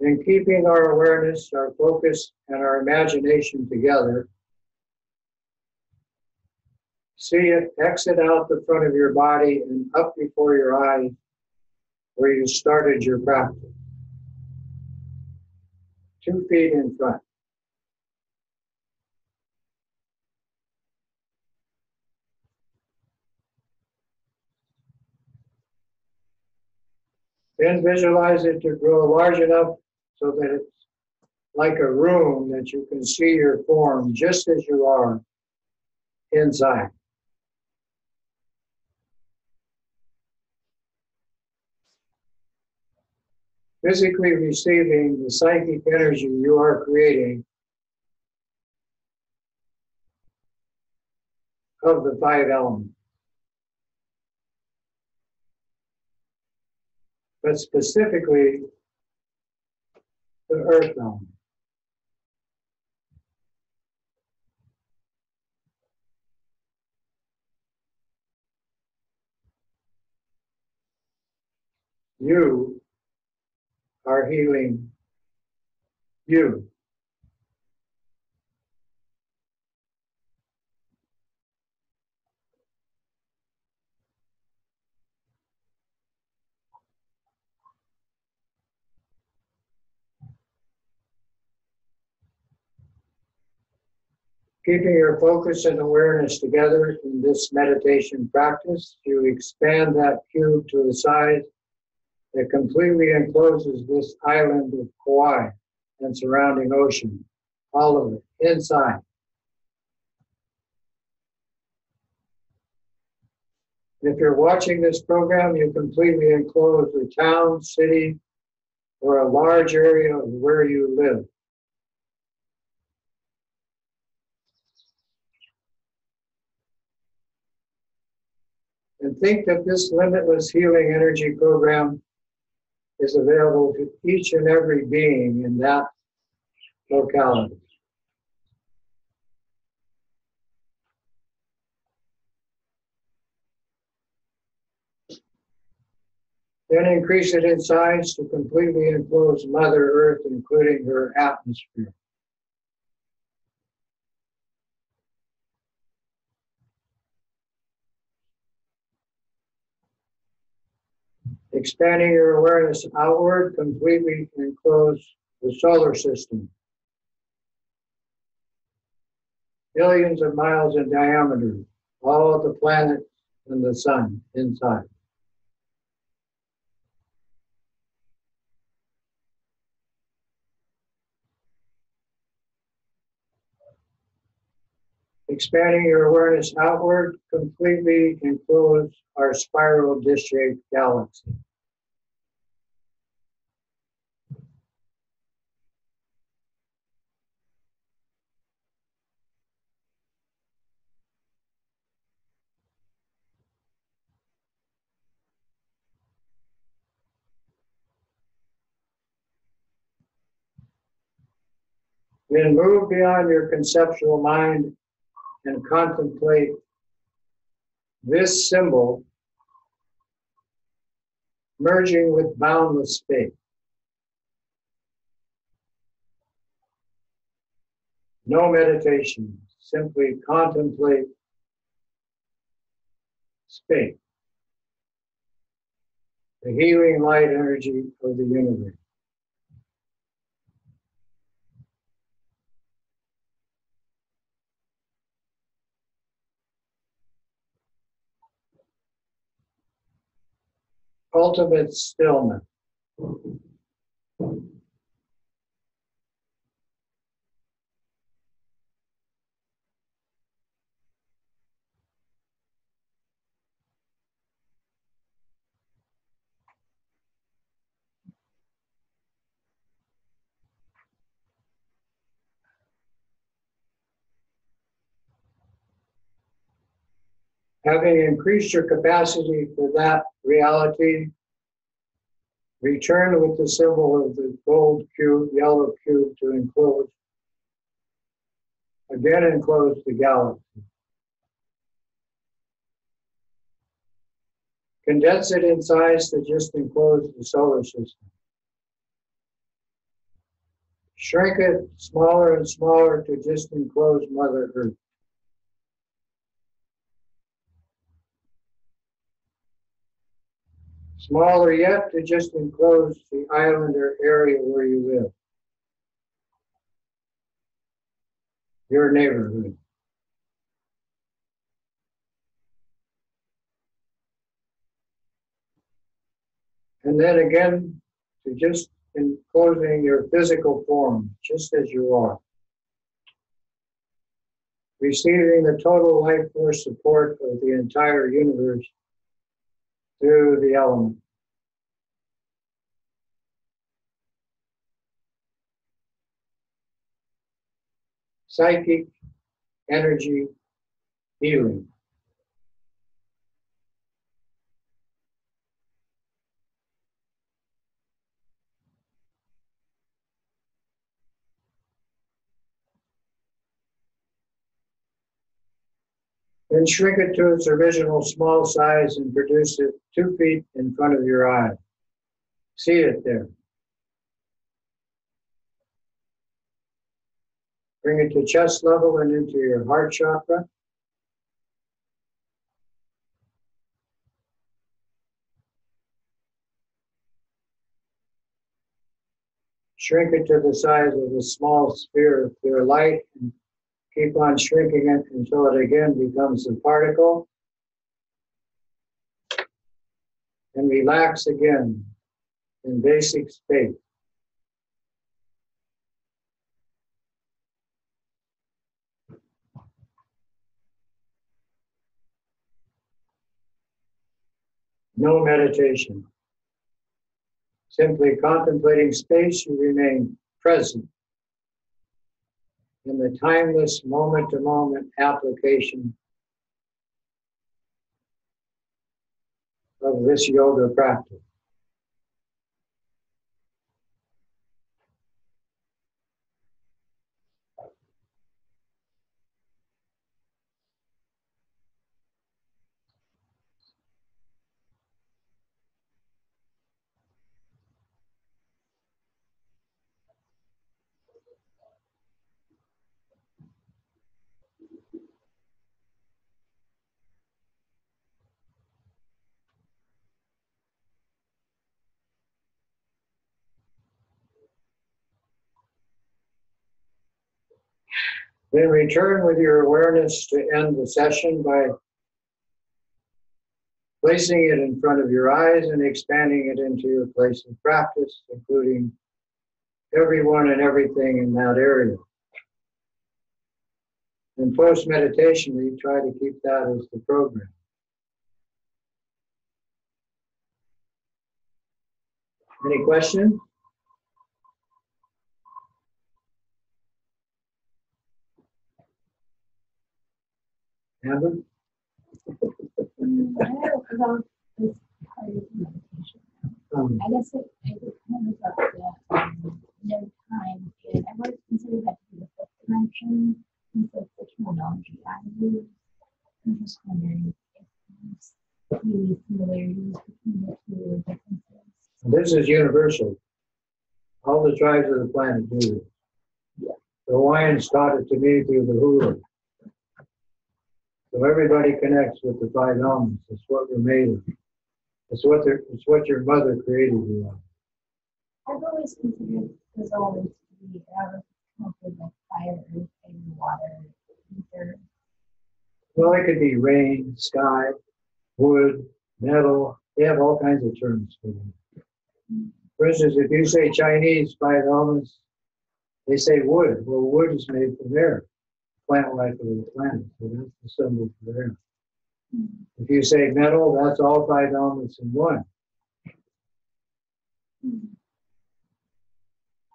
In keeping our awareness, our focus, and our imagination together, see it exit out the front of your body and up before your eyes where you started your practice. 2 feet in front. Then visualize it to grow large enough so that it's like a room that you can see your form just as you are inside. Physically receiving the psychic energy you are creating of the 5 elements. But specifically, the earth element. You are healing you. Keeping your focus and awareness together in this meditation practice, you expand that cube to a size that completely encloses this island of Kauai and surrounding ocean, all of it, inside. If you're watching this program, you completely enclose the town, city, or a large area of where you live. And think that this limitless healing energy program is available to each and every being in that locality. Then increase it in size to completely enclose Mother Earth, including her atmosphere. Expanding your awareness outward, completely enclose the solar system. Billions of miles in diameter, all of the planets and the sun inside. Expanding your awareness outward, completely enclose our spiral dish-shaped galaxy. Then move beyond your conceptual mind and contemplate this symbol merging with boundless space. No meditation, simply contemplate space, the healing light energy of the universe. Ultimate stillness. Having increased your capacity for that reality, return with the symbol of the gold cube, yellow cube to enclose. Again, enclose the galaxy. Condense it in size to just enclose the solar system. Shrink it smaller and smaller to just enclose Mother Earth. Smaller yet to just enclose the island or area where you live. Your neighborhood. And then again, to just enclosing your physical form, just as you are. Receiving the total life force support of the entire universe through the element. Psychic energy healing. Then shrink it to its original small size and produce it 2 feet in front of your eye. See it there. Bring it to chest level and into your heart chakra. Shrink it to the size of a small sphere of clear light and keep on shrinking it until it again becomes a particle. And relax again in basic space. No meditation. Simply contemplating space, you remain present in the timeless moment-to-moment application of this yoga practice. Then return with your awareness to end the session by placing it in front of your eyes and expanding it into your place of practice, including everyone and everything in that area. In post-meditation, we try to keep that as the program. Any questions? Amber? I don't know about this part of meditation. I guess it kind of up that no time, and I've always considered that to be the fifth dimension, and so the terminology I use. I'm just wondering if there's any similarities between the two or differences. This is universal. All the tribes of the planet do this. The Hawaiians taught it to me through the hula. So everybody connects with the five elements. It's what we're made of. It's what your mother created you on. I've always considered those elements to be connected like fire, earth, and water, ether. Well, it could be rain, sky, wood, metal. They have all kinds of terms for them. For instance, if you say Chinese five elements, they say wood. Well, wood is made from air, plant life of the planet. So that's the symbol for air. If you say metal, that's all five elements in one. And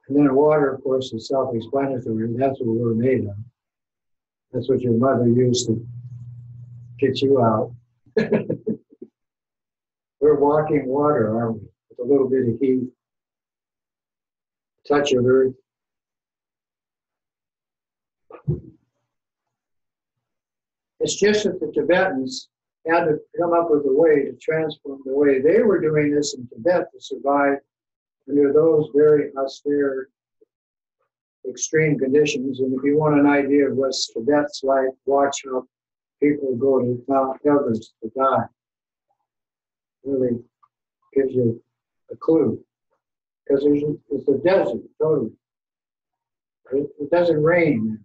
then water, of course, is self-explanatory. That's what we're made of. That's what your mother used to get you out. We're walking water, aren't we? With a little bit of heat, touch of earth. It's just that the Tibetans had to come up with a way to transform the way they were doing this in Tibet to survive under those very austere, extreme conditions. And if you want an idea of what Tibet's like, watch how people go to Mount Everest to die. Really gives you a clue. Because it's a desert, totally. It doesn't rain.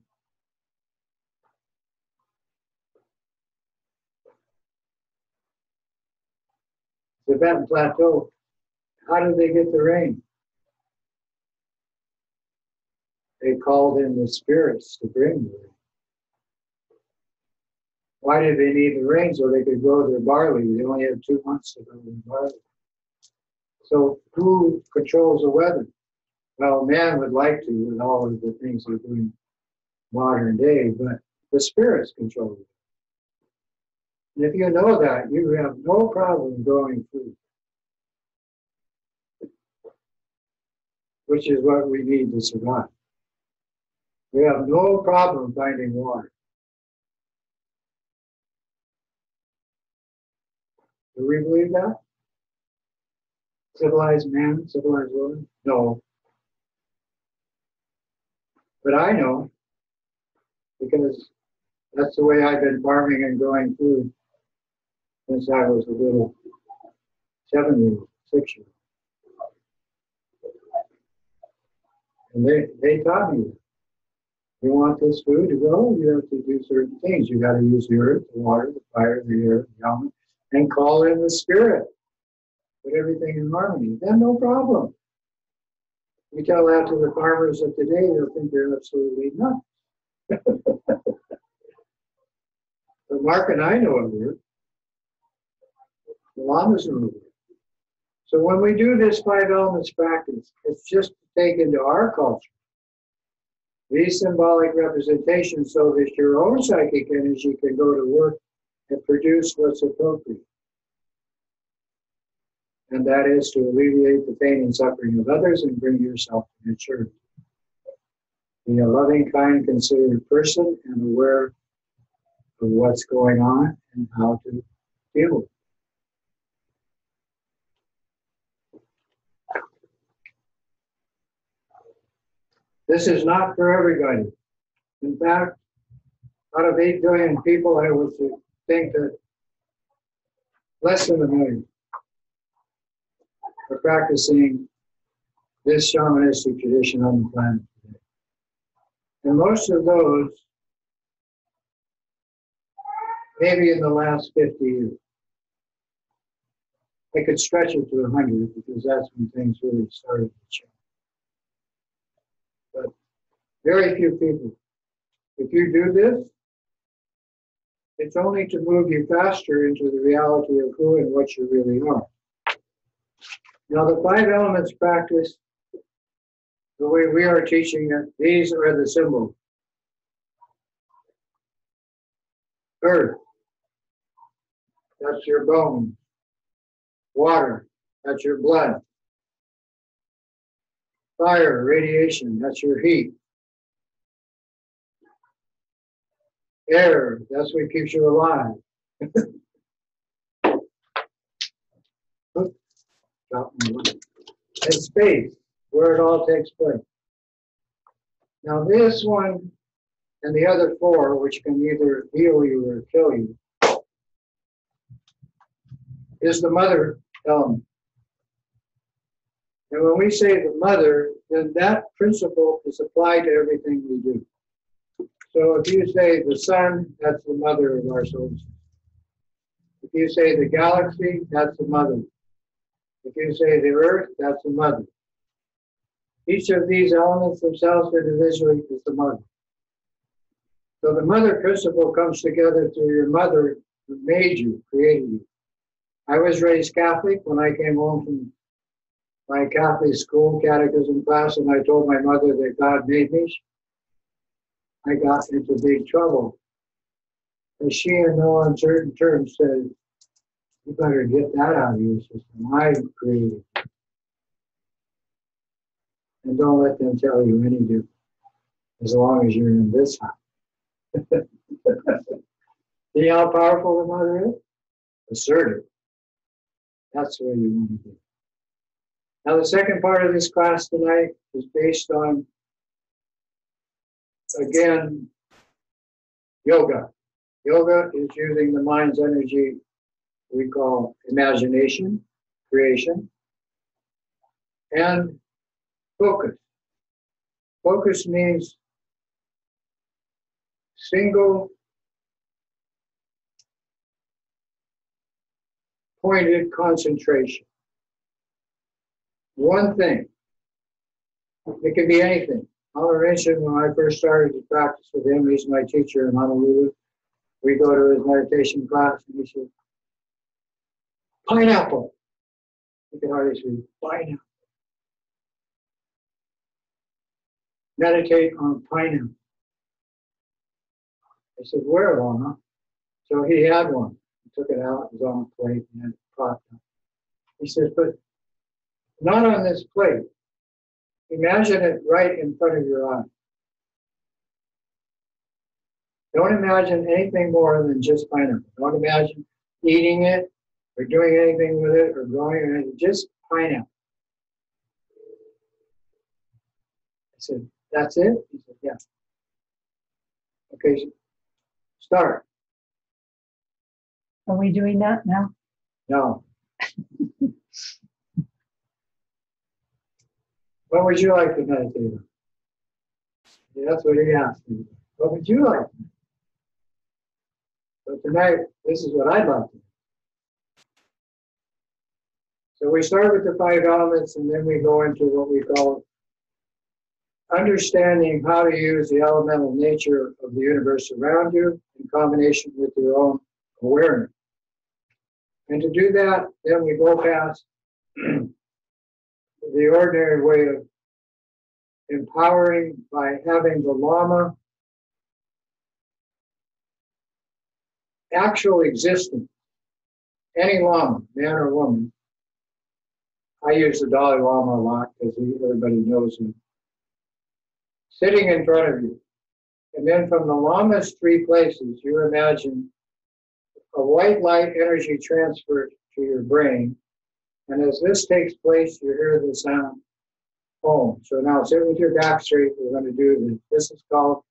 Tibetan Plateau, how did they get the rain? They called in the spirits to bring the rain. Why did they need the rain? So they could grow their barley. They only had 2 months to grow their barley. So who controls the weather? Well, man would like to with all of the things they're doing modern day, but the spirits control it. And if you know that, you have no problem growing food, which is what we need to survive. We have no problem finding water. Do we believe that? Civilized man, civilized woman? No. But I know, because that's the way I've been farming and growing food since I was a little 7-year-old, 6-year-old. And they taught me that. You want this food to grow, you have to do certain things. You got to use the earth, the water, the fire, the air, the element, and call in the spirit. Put everything in harmony. Then no problem. You tell that to the farmers of today, they'll think they're absolutely nuts. But Mark and I know it works. The lamas know it works. So when we do this 5 elements practice, it's just to take into our culture these symbolic representations so that your own psychic energy can go to work and produce what's appropriate. And that is to alleviate the pain and suffering of others and bring yourself to maturity. Be a loving, kind, considerate person and aware of what's going on and how to deal with it. This is not for everybody. In fact, out of 8 billion people, I would think that less than 1 million are practicing this shamanistic tradition on the planet today. And most of those maybe in the last 50 years. I could stretch it to 100 because that's when things really started to change. But very few people. If you do this, it's only to move you faster into the reality of who and what you really are. Now, the 5 elements practice, the way we are teaching it, these are the symbols. Earth, that's your bones. Water, that's your blood. Fire, radiation, that's your heat. Air, that's what keeps you alive. Oops, dropped my line. And space, where it all takes place. Now this one and the other 4, which can either heal you or kill you, is the mother element. And when we say the mother, then that principle is applied to everything we do. So if you say the sun, that's the mother of our solar system. If you say the galaxy, that's the mother. If you say the earth, that's the mother. Each of these elements themselves individually is the mother. So the mother principle comes together through your mother who made you, created you. I was raised Catholic. When I came home from my Catholic school catechism class and I told my mother that God made me, I got into big trouble. And she, in no uncertain terms, said, "You better get that out of your system. I created you. And don't let them tell you any different, as long as you're in this house." See how powerful the mother is? Assertive. That's what you want to do. Now, the second part of this class tonight is based on, again, yoga. Yoga is using the mind's energy we call imagination, creation, and focus. Focus means single pointed concentration. One thing. It can be anything. I'll mention when I first started to practice with him, he's my teacher in Honolulu. We go to his meditation class and he said, "Pineapple." You can hardly say pineapple. Meditate on pineapple. I said, "Where, Lama?" So he had one. He took it out, it was on a plate, and had it propped up. He says, "But not on this plate. Imagine it right in front of your eye. Don't imagine anything more than just pineapple. Don't imagine eating it or doing anything with it or growing it. Just pineapple." I said, "That's it?" He said, "Yeah." Okay, so start. Are we doing that now? No. What would you like to meditate on? Yeah, that's what he asked me. What would you like? So tonight, this is what I'd like to do. So we start with the 5 elements, and then we go into what we call understanding how to use the elemental nature of the universe around you in combination with your own awareness. And to do that, then we go past the ordinary way of empowering by having the Lama actual existence. Any Lama, man or woman. I use the Dalai Lama a lot because everybody knows him. Sitting in front of you. And then from the Lama's 3 places, you imagine a white light energy transfer to your brain. And as this takes place, you hear the sound Om. So now sit with your back straight. We're going to do this. This is called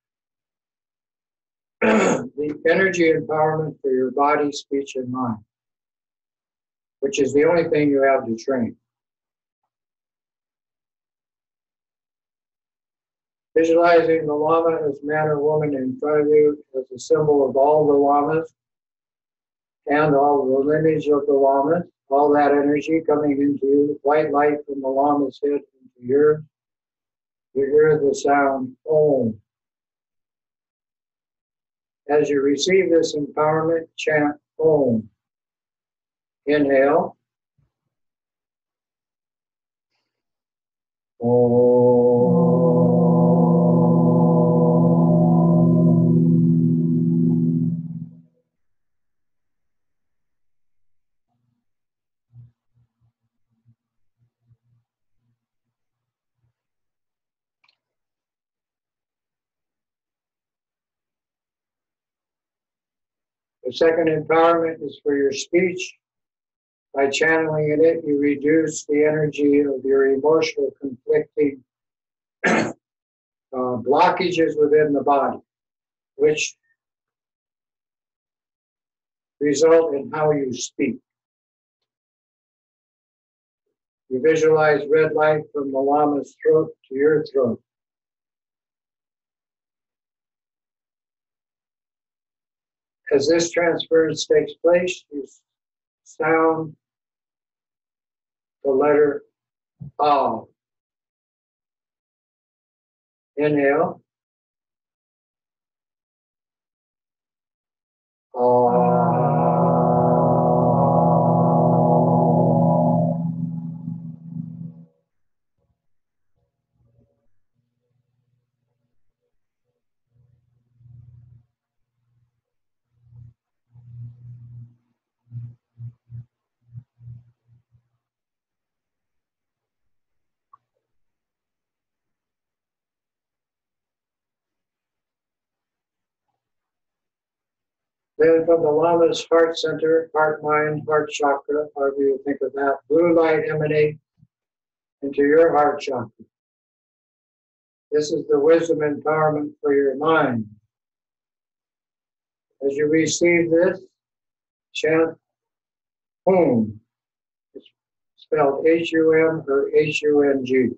the energy empowerment for your body, speech, and mind, which is the only thing you have to train. Visualizing the Lama as man or woman in front of you as a symbol of all the Lamas, and all the lineage of the llamas, all that energy coming into you, white light from the llama's head into yours. You hear the sound Om. As you receive this empowerment, chant Om. Inhale. The second empowerment is for your speech. By channeling it, you reduce the energy of your emotional conflicting blockages within the body, which result in how you speak. You visualize red light from the llama's throat to your throat. As this transference takes place, you sound the letter A. Inhale. Then from the llama's heart center, heart mind, heart chakra, however you think of that, blue light emanates into your heart chakra. This is the wisdom empowerment for your mind. As you receive this, chant Hum. It's spelled H-U-M or H-U-N-G.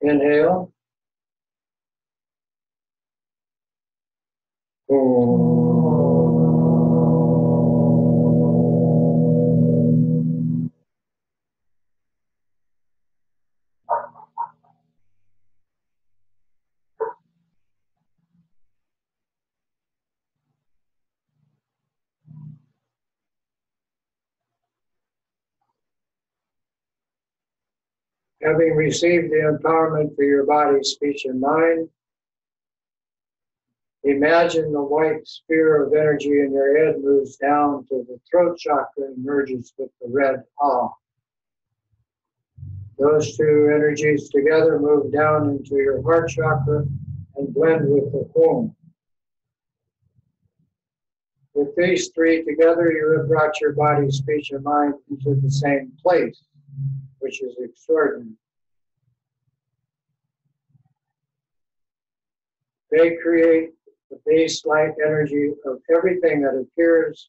Inhale. Having received the empowerment for your body, speech, and mind, imagine the white sphere of energy in your head moves down to the throat chakra and merges with the red Ah. Those two energies together move down into your heart chakra and blend with the Hum. With these three together, you have brought your body, speech, and mind into the same place, which is extraordinary. They create the base light energy of everything that appears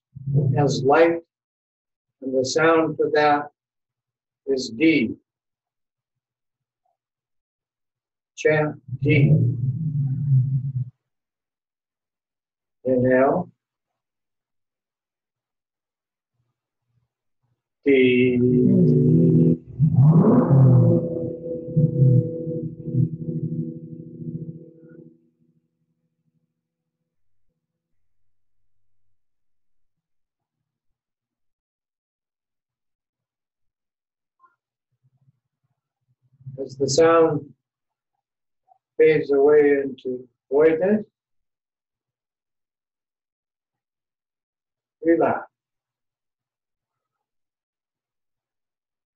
as light, and the sound for that is D. Chant D. Inhale. D. As the sound fades away into voidness, relax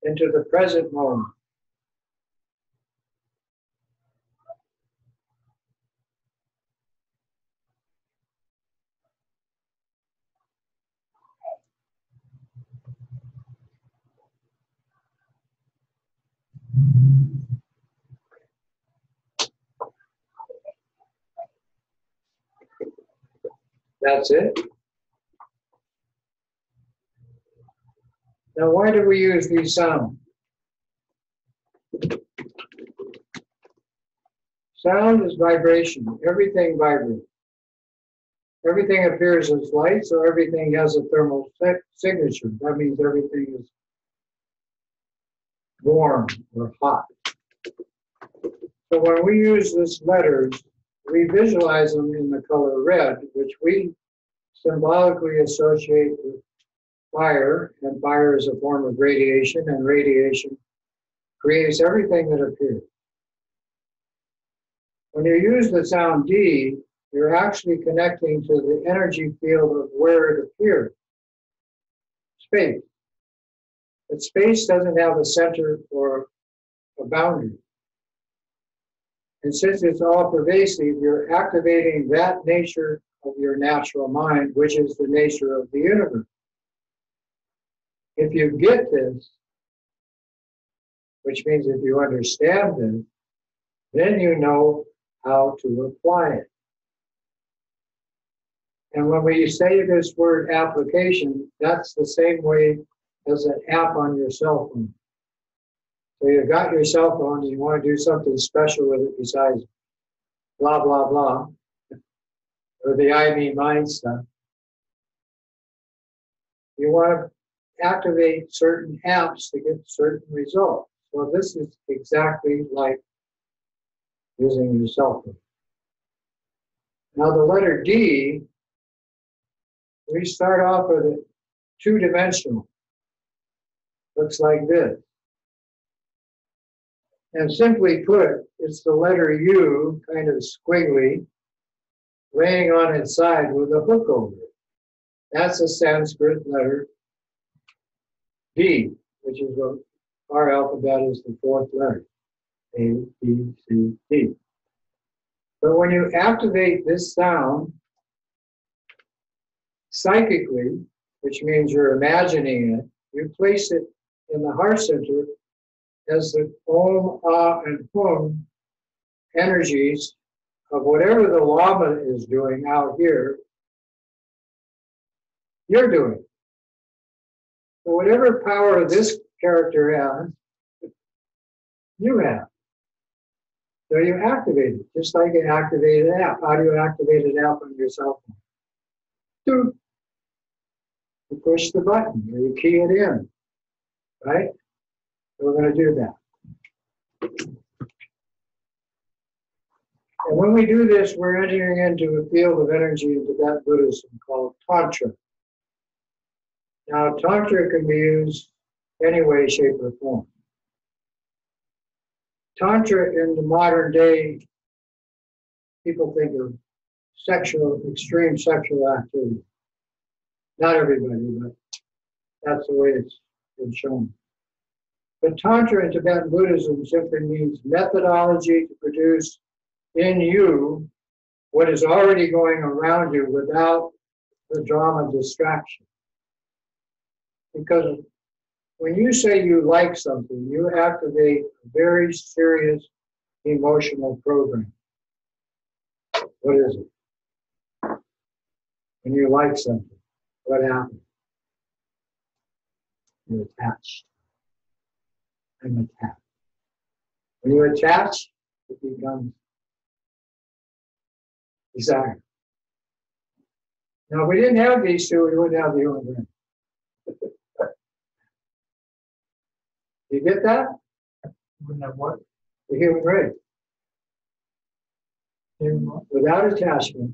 into the present moment. That's it. Now, why do we use these sounds? Sound is vibration. Everything vibrates. Everything appears as light, so everything has a thermal signature. That means everything is warm or hot. So when we use these letters, we visualize them in the color red, which we symbolically associate with fire, and fire is a form of radiation, and radiation creates everything that appears. When you use the sound D, you're actually connecting to the energy field of where it appears, space. But space doesn't have a center or a boundary. And since it's all pervasive, you're activating that nature of your natural mind, which is the nature of the universe. If you get this, which means if you understand this, then you know how to apply it. And when we say this word application, that's the same way as an app on your cell phone. So you've got your cell phone and you want to do something special with it besides blah, blah, blah, or the I, me, mine stuff. You want to activate certain apps to get certain results. So this is exactly like using your cell phone. Now the letter D, we start off with it two-dimensional. Looks like this. And simply put, it's the letter U, kind of squiggly, laying on its side with a hook over it. That's a Sanskrit letter D, which is what our alphabet is, the fourth letter. A, B, C, D. But when you activate this sound psychically, which means you're imagining it, you place it in the heart center as the Om, Ah, and Hum energies of whatever the Lama is doing out here, you're doing. So whatever power this character has, you have. So you activate it, just like you activate an app. How do you activate an app on your cell phone? Doop. You push the button, or you key it in, right? So we're going to do that. And when we do this, we're entering into a field of energy in Tibetan Buddhism called Tantra. Now, Tantra can be used any way, shape, or form. Tantra in the modern day, people think of extreme sexual activity. Not everybody, but that's the way it's been shown. But Tantra in Tibetan Buddhism simply means methodology to produce in you what is already going around you without the drama distraction. Because when you say you like something, you activate a very serious emotional program. What is it? When you like something, what happens? You're attached. I'm attached. When you attach, it becomes desire. Now, if we didn't have these two, we wouldn't have the human brain. You get that? Wouldn't have what? The human brain. Without attachment,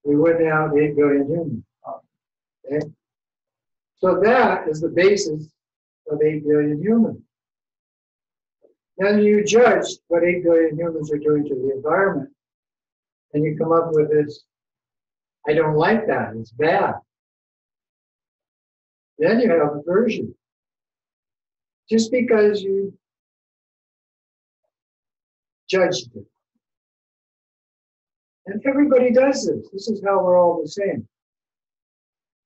we wouldn't have 8 billion humans. Okay? So that is the basis of 8 billion humans. Then you judge what 8 billion humans are doing to the environment, and you come up with this, I don't like that, it's bad. Then you have aversion. Just because you judged it. And everybody does this. This is how we're all the same.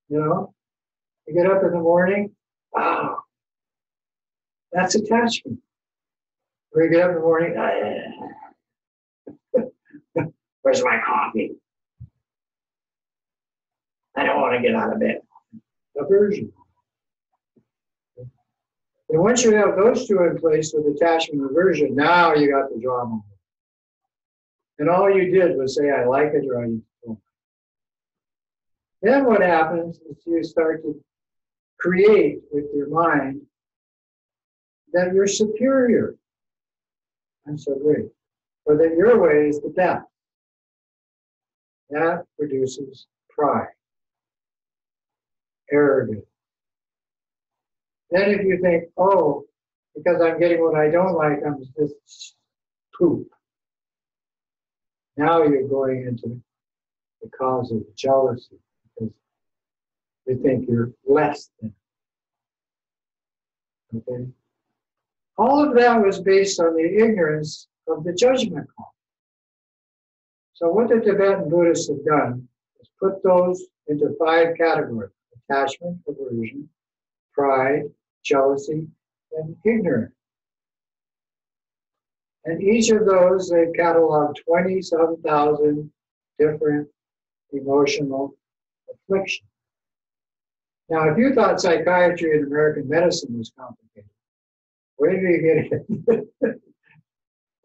You know, you get up in the morning, wow, that's attachment. Or you get up in the morning, where's my coffee? I don't want to get out of bed. Aversion. And once you have those two in place with attachment and aversion, now you got the drama. And all you did was say, I like it or I don't. Then what happens is you start to create with your mind that you're superior. I'm so great. Or that your way is the best. That produces pride, arrogance. Then if you think, oh, because I'm getting what I don't like, I'm just poop. Now you're going into the cause of jealousy because you think you're less than. Okay? All of that was based on the ignorance of the judgment call. So what the Tibetan Buddhists have done is put those into 5 categories: attachment, aversion, pride, jealousy, and ignorance. And each of those, they've cataloged 20-some thousand different emotional afflictions. Now, if you thought psychiatry and American medicine was complicated, where do you get it?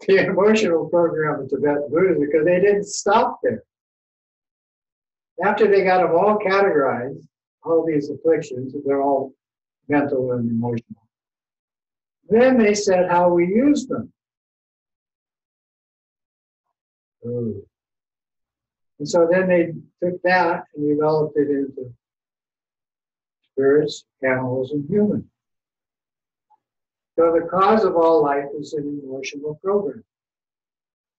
The emotional program of Tibetan Buddhism, because they didn't stop there. After they got them all categorized, all these afflictions, they're all mental and emotional. Then they said how we use them. And so then they took that and developed it into spirits, animals, and humans. So the cause of all life is an emotional program.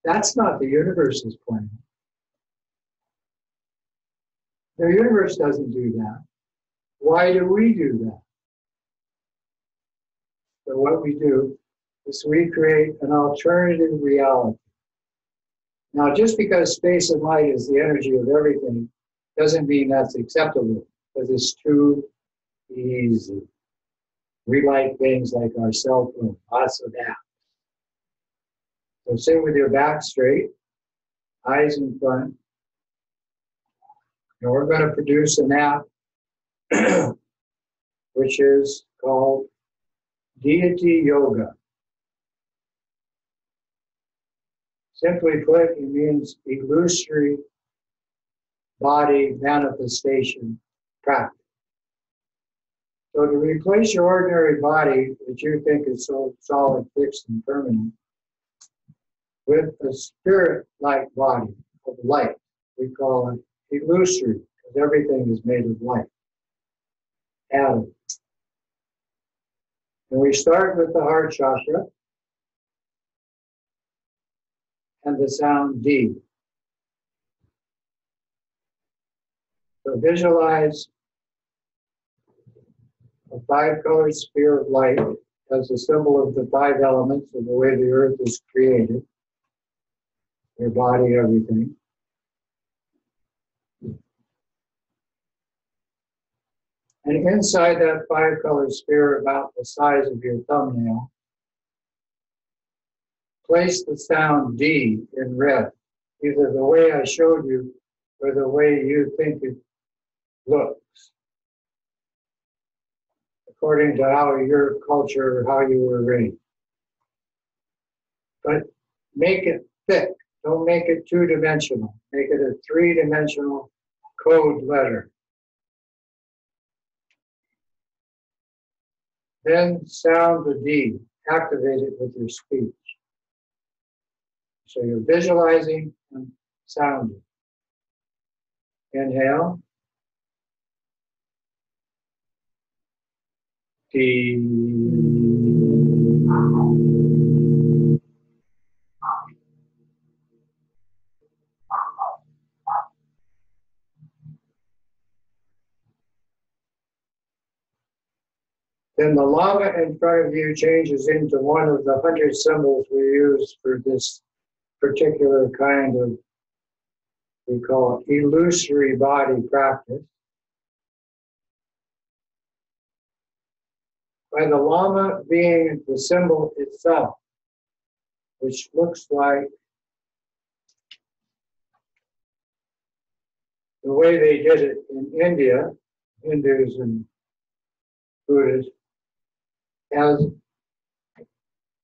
That's not the universe's plan. The universe doesn't do that. Why do we do that? So what we do is we create an alternative reality. Now, just because space and light is the energy of everything doesn't mean that's acceptable, because it's too easy. We like things like our cell phone, lots of apps. So sit with your back straight, eyes in front, and we're going to produce an app which is called Deity Yoga. Simply put, it means illusory body manifestation practice. So to replace your ordinary body that you think is so solid, fixed, and permanent with a spirit-like body of light, we call it illusory, because everything is made of light. Atom. And we start with the heart chakra and the sound D. So visualize a 5-colored sphere of light as a symbol of the 5 elements of the way the earth is created, your body, everything. And inside that 5-colored sphere, about the size of your thumbnail, place the sound D in red, either the way I showed you or the way you think it looks, according to how your culture, how you were raised. But make it thick. Don't make it 2-dimensional. Make it a 3-dimensional code letter. Then sound the D. Activate it with your speech. So you're visualizing and sounding. Inhale. D. Then the lama in front of you changes into one of the 100 symbols we use for this particular kind of, we call it illusory body practice. By the lama being the symbol itself, which looks like the way they did it in India, Hindus and Buddhists, has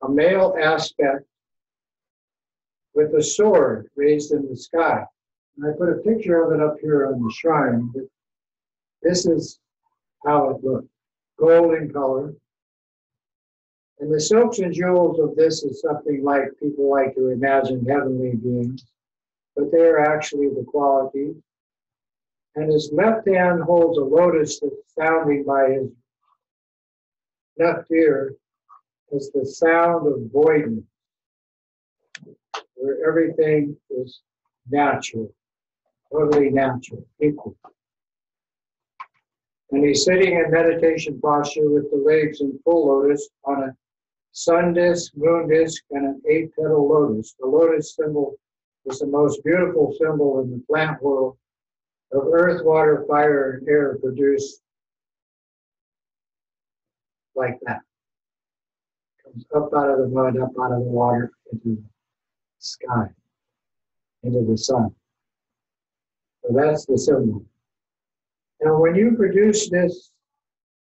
a male aspect with a sword raised in the sky. And I put a picture of it up here on the shrine. But This is how it looked. Gold in color. And the silks and jewels of this is something like people like to imagine heavenly beings, but they are actually the quality. And his left hand holds a lotus that's sounding by his left ear as the sound of voidness, where everything is natural, totally natural, equal. And he's sitting in meditation posture with the legs in full lotus on a sun disk, moon disk, and an 8-petal lotus. The lotus symbol is the most beautiful symbol in the plant world of earth, water, fire, and air produced like that. Comes up out of the mud, up out of the water, into the sky, into the sun. So that's the symbol. Now, when you produce this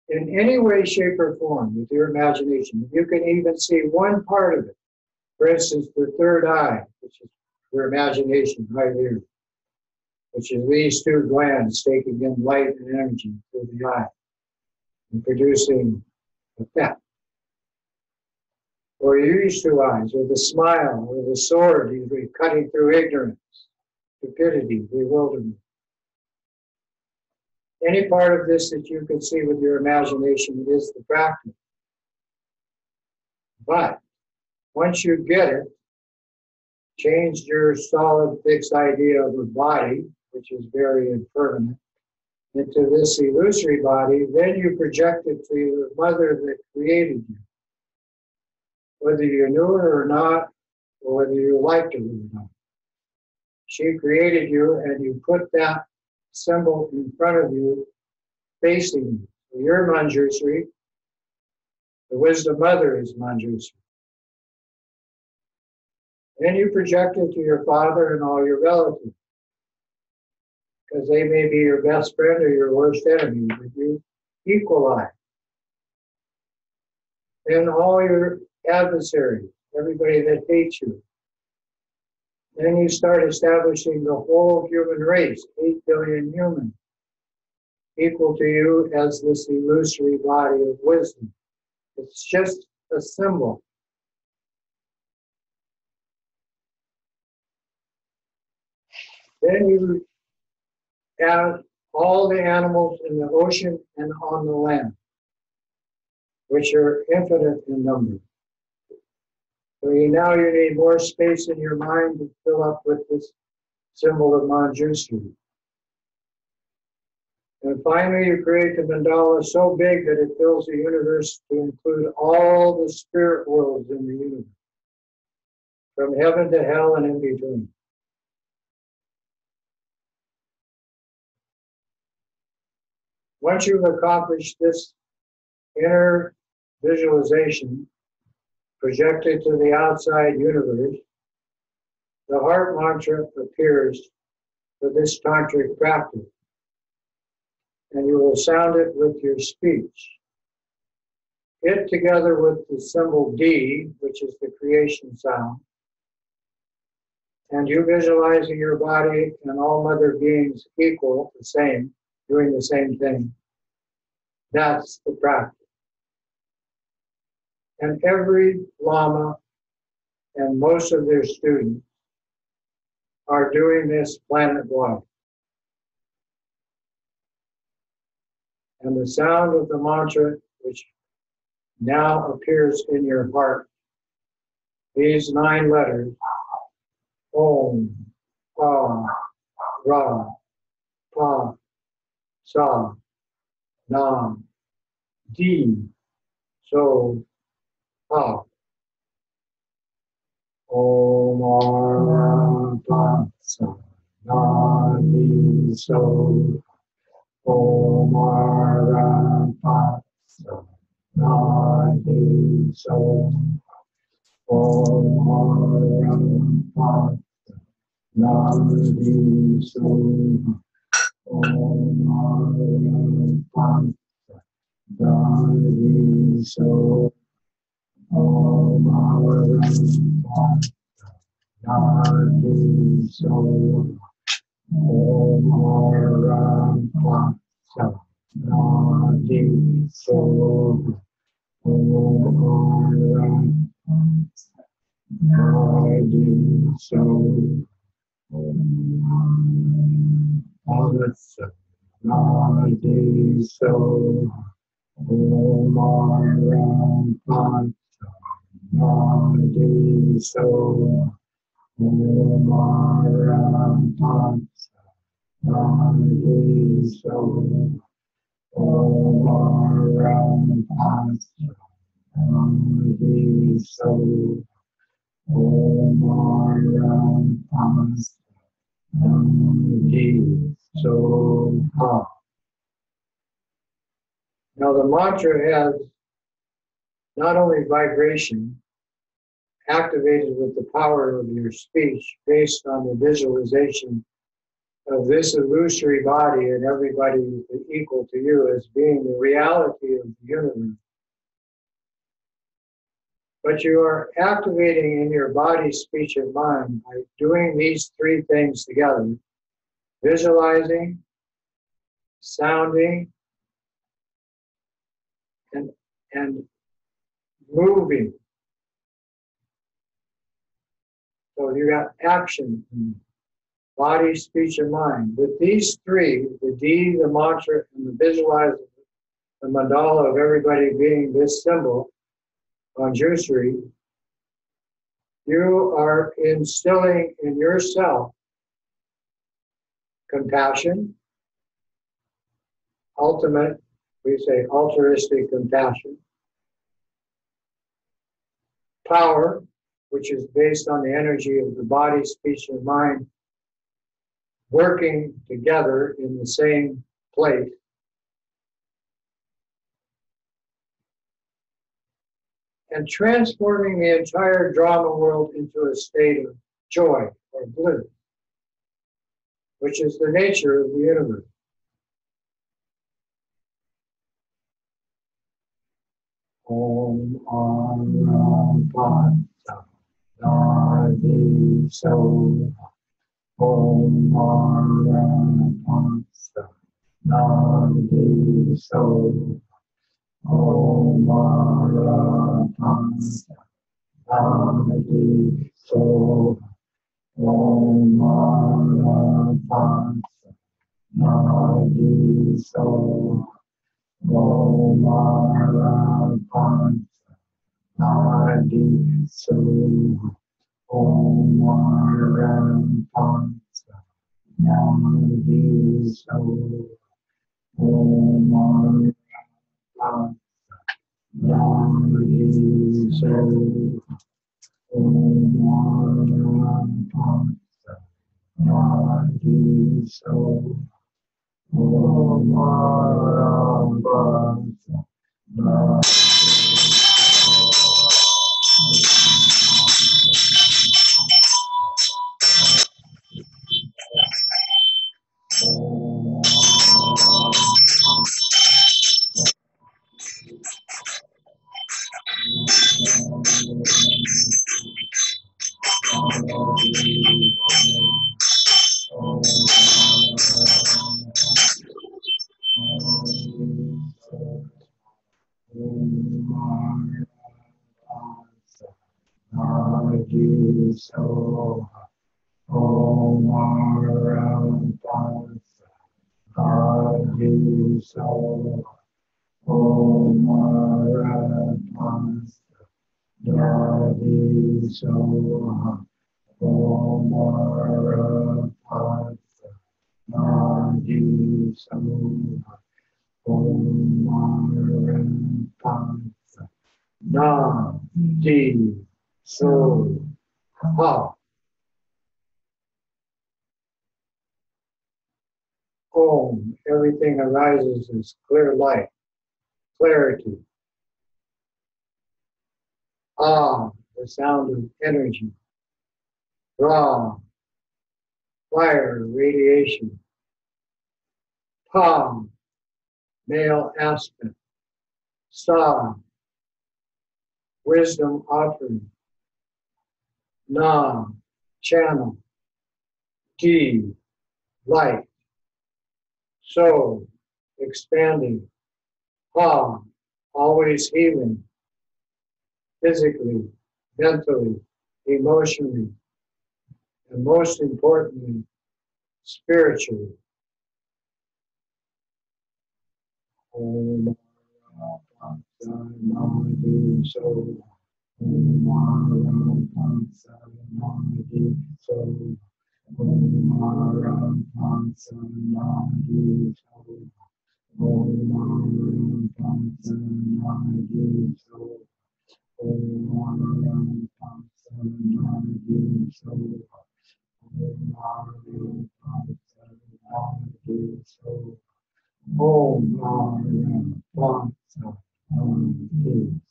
in any way, shape, or form with your imagination, you can even see one part of it. For instance, the third eye, which is your imagination right here, which is these two glands taking in light and energy through the eye and producing effect. Or these two eyes, or the smile, or the sword, usually cutting through ignorance, stupidity, bewilderment. Any part of this that you can see with your imagination is the practice. But once you get it, change your solid, fixed idea of a body, which is very impermanent, into this illusory body, then you project it to the mother that created you. Whether you knew her or not, or whether you liked her or not. She created you, and you put that symbol in front of you, facing you. So you're Manjushri. The wisdom mother is Manjushri. Then you project it to your father and all your relatives, because they may be your best friend or your worst enemy, but you equalize. Then all your adversaries, everybody that hates you. Then you start establishing the whole human race, 8 billion humans, equal to you as this illusory body of wisdom. It's just a symbol. Then you add all the animals in the ocean and on the land, which are infinite in number. So now you need more space in your mind to fill up with this symbol of Manjushri. And finally, you create the mandala so big that it fills the universe to include all the spirit worlds in the universe, from heaven to hell and in between. Once you've accomplished this inner visualization, projected to the outside universe, the heart mantra appears for this tantric practice, and you will sound it with your speech. It, together with the symbol D, which is the creation sound, and you visualizing your body and all mother beings equal, the same, doing the same thing, that's the practice. And every Lama and most of their students are doing this planet-wide. And the sound of the mantra, which now appears in your heart, these 9 letters, Om, Ah, Ra, Pa, Sa, Nam, Di, So, Ha. Om Ara Sa Na Di So. Om Ara Sa Na Di So. Om Ara Na Di So. Om Ara Na Di So. Om Nadi So Om Sa di so, om ram na di so, Avasa na di so, om ram na di so, om ram Nadi so, Om Ram Pansa. Nadi so, Om Ram Pansa. Nadi so, Ha. Now the mantra has not only vibration activated with the power of your speech based on the visualization of this illusory body and everybody equal to you as being the reality of the universe. But you are activating in your body, speech, and mind by doing these three things together: visualizing, sounding, and moving. So you got action in body, speech, and mind. With these three, the D, the mantra, and the visualizing, the mandala of everybody being this symbol, Manjushri, you are instilling in yourself compassion, ultimate, we say altruistic compassion, power, which is based on the energy of the body, speech, and mind working together in the same place, and transforming the entire drama world into a state of joy or bliss, which is the nature of the universe. Om Anapata Nadi So, Om Anapata Nadi So, Om Anapata Nadi So, Om Anapata Nadi So, Om Anapata Nadi So, Om Anapata Nadi So, Om Anapata Nadi So, Om Anapata Nadi So, Om Anapata Nadi So, Om Anapata Nadi So, Om Anapata Nadi So, Om Anapata Nadi So, Om Anapata Nadi So, Ha. Om, everything arises as clear light, clarity. Ah, the sound of energy. Ra, fire, radiation. Pa, male aspect. Sa, wisdom offering. Na, channel. Di, light. So, expanding. Ha, always healing, physically, mentally, emotionally, and most importantly, spiritually. Om Shanti So. Om Shanti So. Om Shanti So. Om Shanti So. Om Shanti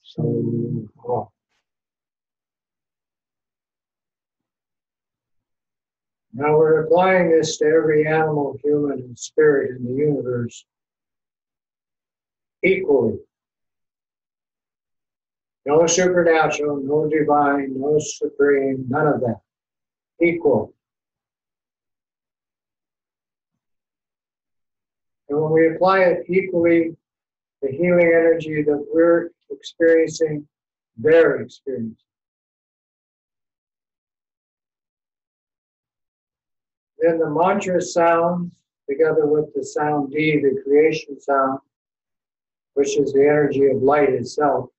So. Now we're applying this to every animal, human, and spirit in the universe equally. No supernatural, no divine, no supreme, none of that. Equal. And when we apply it equally, the healing energy that we're experiencing, they're experiencing. Then the mantra sounds together with the sound D, the creation sound, which is the energy of light itself,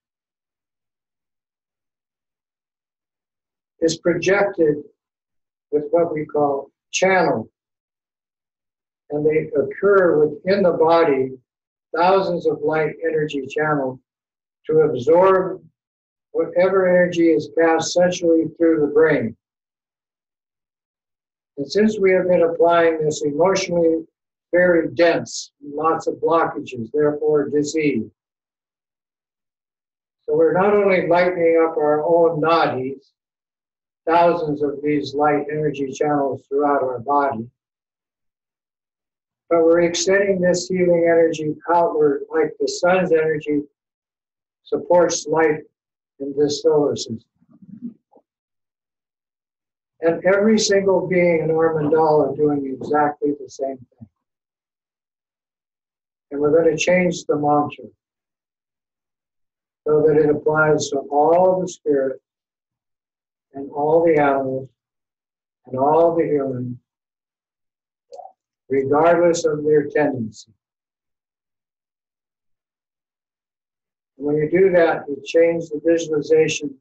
is projected with what we call channel. And they occur within the body, thousands of light energy channels to absorb whatever energy is passed centrally through the brain. And since we have been applying this emotionally very dense, lots of blockages, therefore disease. So we're not only lightening up our own nadis, thousands of these light energy channels throughout our body, but we're extending this healing energy outward like the sun's energy supports life in this solar system. And every single being in our mandala are doing exactly the same thing. And we're going to change the mantra so that it applies to all the spirits and all the animals and all the humans, regardless of their tendency. And when you do that, you change the visualization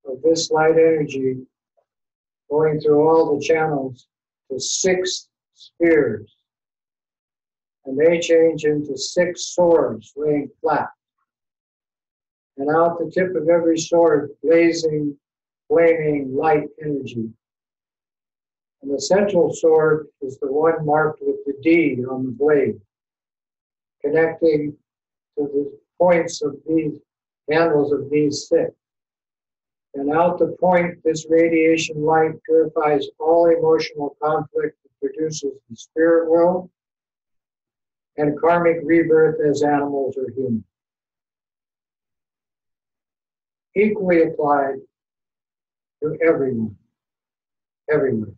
of this light energy going through all the channels to 6 spheres. And they change into 6 swords laying flat. And out the tip of every sword, blazing, flaming light energy. And the central sword is the one marked with the D on the blade, connecting to the points of these handles of these 6. And out the point, this radiation light purifies all emotional conflict that produces the spirit world and karmic rebirth as animals or humans. Equally applied to everyone, everywhere.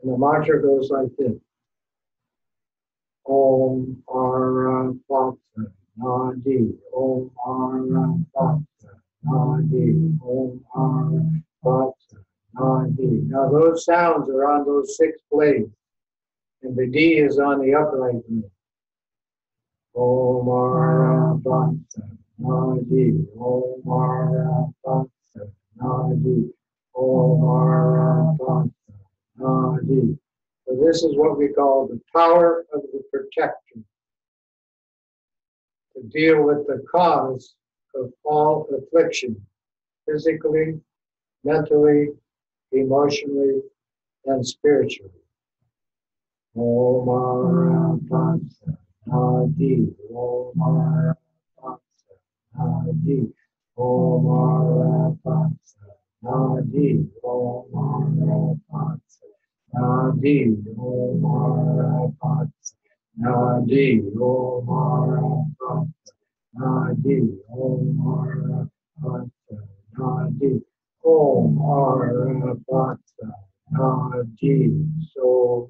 And the mantra goes like this. Om Arapat Nadi, Om Arapat Nadi, Om Arapat Nadi. Now those sounds are on those 6 blades, and the D is on the upright blade. Om Arapat Nadi, Om Arapat Nadi, Om Arapat Nadi. So this is what we call the power of the protector to deal with the cause of all affliction, physically, mentally, emotionally, and spiritually. Om Arapat Nadi, Om Arapat Nadi, Om Arapat Nadi, Om Arapat Nadi, Om Arapat Nadi, Om Arapat Nadi, Om Arapat Nadi, Om Arapat Nadi. So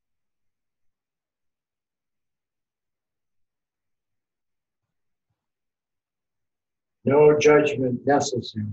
No judgment necessary.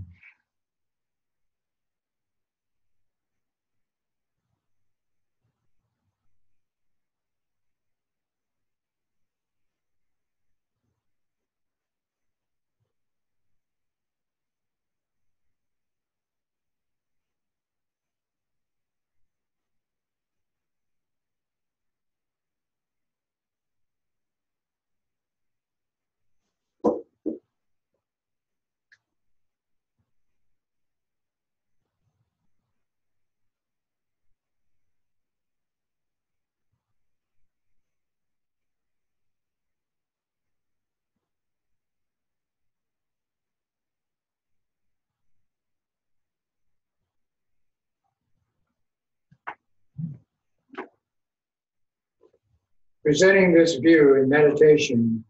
Presenting this view in meditation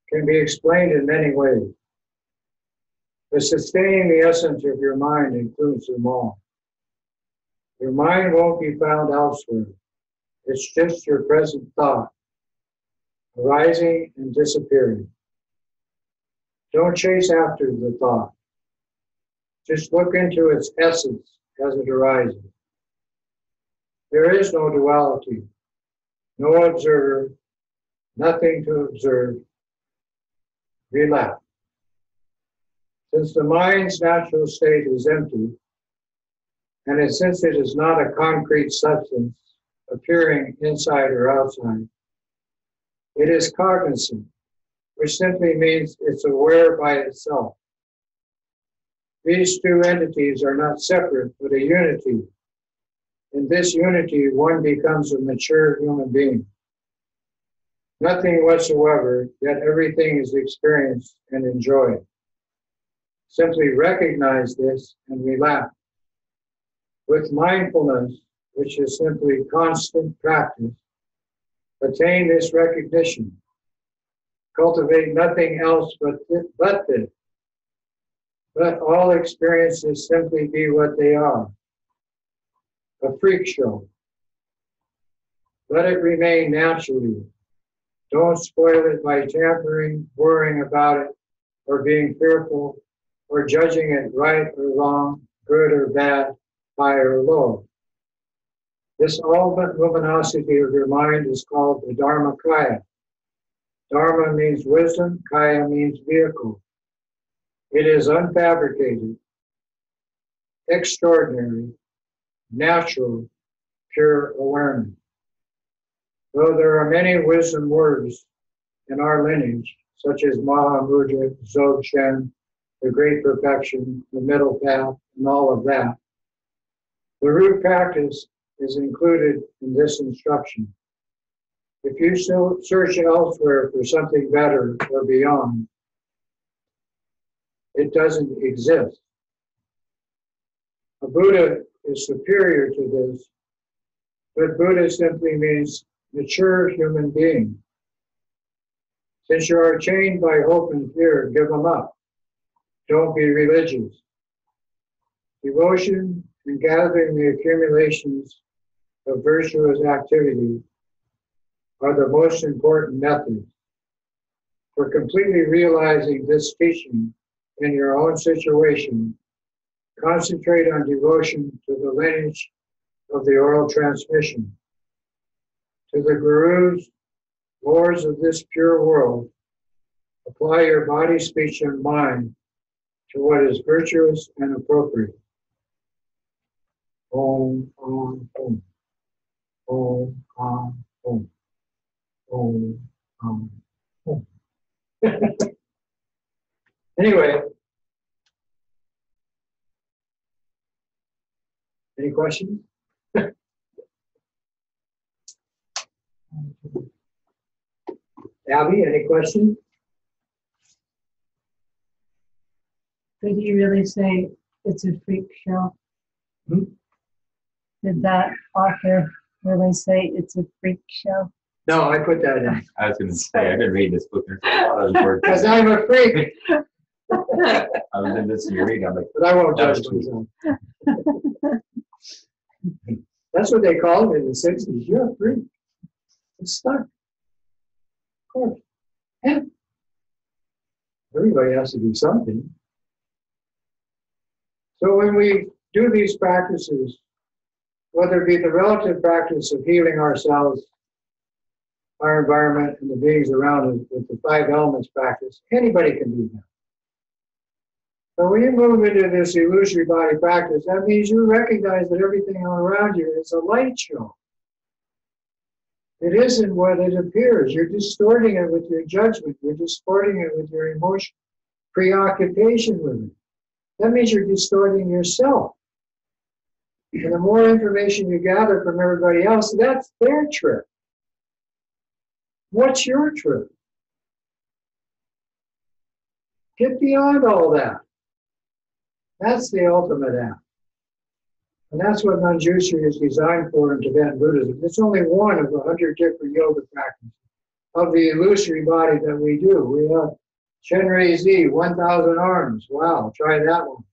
can be explained in many ways. But sustaining the essence of your mind includes them all. Your mind won't be found elsewhere. It's just your present thought, arising and disappearing. Don't chase after the thought. Just look into its essence as it arises. There is no duality, no observer, nothing to observe. Relax. Since the mind's natural state is empty, and since it is not a concrete substance appearing inside or outside, it is cognizant, which simply means it's aware by itself. These two entities are not separate, but a unity. In this unity, one becomes a mature human being. Nothing whatsoever, yet everything is experienced and enjoyed. Simply recognize this and relax. With mindfulness, which is simply constant practice, attain this recognition. Cultivate nothing else but this. Let all experiences simply be what they are, a freak show. Let it remain naturally. Don't spoil it by tampering, worrying about it, or being fearful, or judging it right or wrong, good or bad, high or low. This ultimate luminosity of your mind is called the Dharmakaya. Dharma means wisdom, Kaya means vehicle. It is unfabricated, extraordinary, natural, pure awareness. Though there are many wisdom words in our lineage, such as Mahamudra, Dzogchen, the Great Perfection, the Middle Path, and all of that, the root practice is included in this instruction. If you still search elsewhere for something better or beyond, it doesn't exist. A Buddha is superior to this, but Buddha simply means mature human being. Since you are chained by hope and fear, give them up. Don't be religious. Devotion and gathering the accumulations of virtuous activity are the most important methods. For completely realizing this teaching in your own situation, concentrate on devotion to the lineage of the oral transmission. To the gurus, lords of this pure world, apply your body, speech, and mind to what is virtuous and appropriate. Om, Om, Om. Om, Om, Om. Om, Om, Om. Anyway, any questions? Abby, any questions? Did he really say it's a freak show? Hmm? Did that author really say it's a freak show? No, I put that in. I was going to say, I've been reading this book. There's a lot of words. Because I'm a freak, I was in this and reading. I'm like, but I won't That judge was myself. That's what they called me in the 60s. You're a freak. It's stuck. Of course. Yeah. Everybody has to do something. So when we do these practices, whether it be the relative practice of healing ourselves, our environment, and the beings around us with the 5 elements practice, anybody can do that. But when you move into this illusory body practice, that means you recognize that everything around you is a light show. It isn't what it appears. You're distorting it with your judgment. You're distorting it with your emotion, preoccupation with it. That means you're distorting yourself. And the more information you gather from everybody else, that's their trip. What's your trip? Get beyond all that. That's the ultimate act. And that's what Manjushri is designed for in Tibetan Buddhism. It's only one of 100 different yoga practices of the illusory body that we do. We have Shenrei Z, 1,000 arms. Wow, try that one.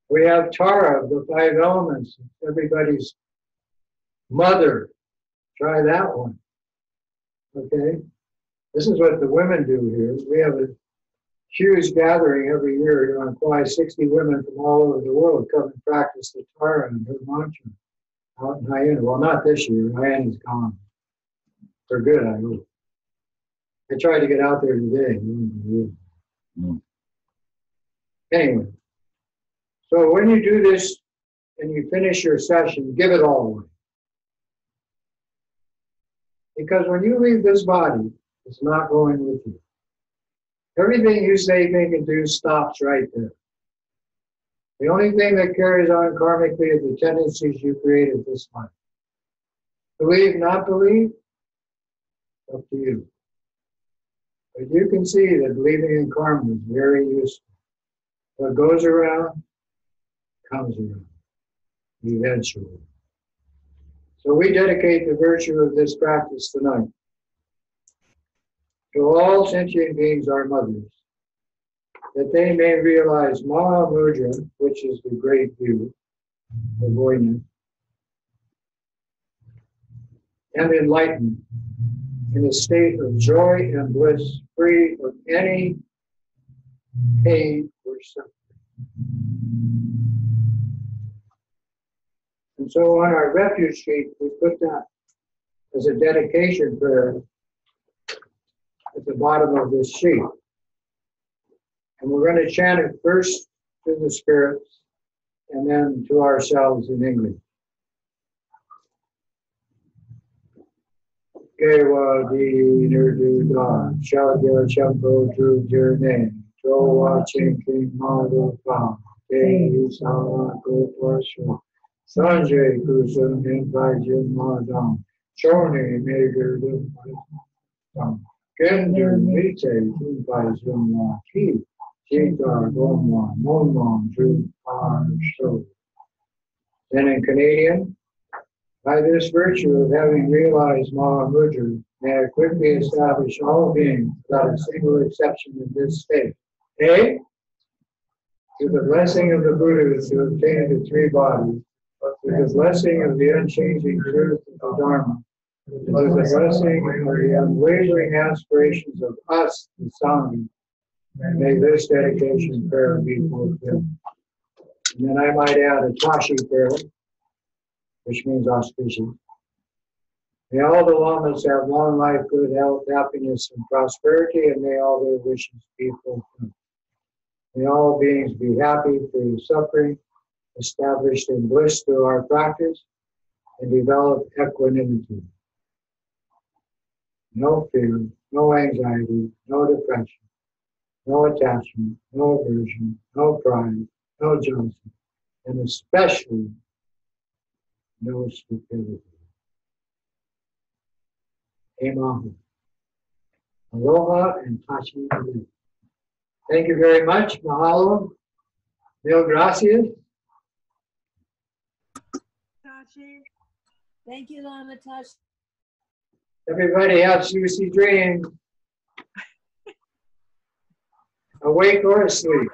We have Tara, the 5 elements, everybody's mother. Try that one. Okay? This is what the women do here. We have a huge gathering every year here on Kauai. 60 women from all over the world come and practice the Tara and her mantra out in Hyena. Well, not this year. Hyena's gone. For good, I hope. I tried to get out there today. Anyway, so when you do this and you finish your session, give it all away. Because when you leave this body, it's not going with you. Everything you say, think, and do stops right there. The only thing that carries on karmically is the tendencies you created this life. Believe, not believe, up to you. But you can see that believing in karma is very useful. What goes around, comes around, eventually. So we dedicate the virtue of this practice tonight to all sentient beings, our mothers, that they may realize Maha Mudra, which is the great view, avoidance, and enlightenment in a state of joy and bliss, free of any pain or suffering. And so on our refuge sheet, we put that as a dedication prayer at the bottom of this sheet. And we're going to chant it first to the spirits and then to ourselves in English. Gewa di nirdu da, shagya champo dru jirne, jowa chinking mado fa, te sawa go twasho, sanjay kusun hinpai jim madam, choni megar dum, gender mite hinpai jim la ki, jita gomwa, monmon dru par so. Then in Canadian, by this virtue of having realized Maha Mudra, may I quickly establish all beings without a single exception in this state. A, through the blessing of the Buddhas who obtained the 3 bodies, through the blessing of the unchanging truth of the Dharma, through the blessing of the unwavering aspirations of us, the Sangha, may this dedication prayer be fulfilled. And then I might add a Tashi prayer, which means auspicious. May all the lamas have long life, good health, happiness, and prosperity, and may all their wishes be fulfilled. May all beings be happy, free of suffering, established in bliss through our practice, and develop equanimity. No fear, no anxiety, no depression, no attachment, no aversion, no pride, no jealousy, and especially no stupidity. Emahu. Aloha and Tashi. Thank you very much. Mahalo. Mil gracias. Tashi. Thank you, Lama Tashi. Everybody have juicy dreams. Awake or asleep.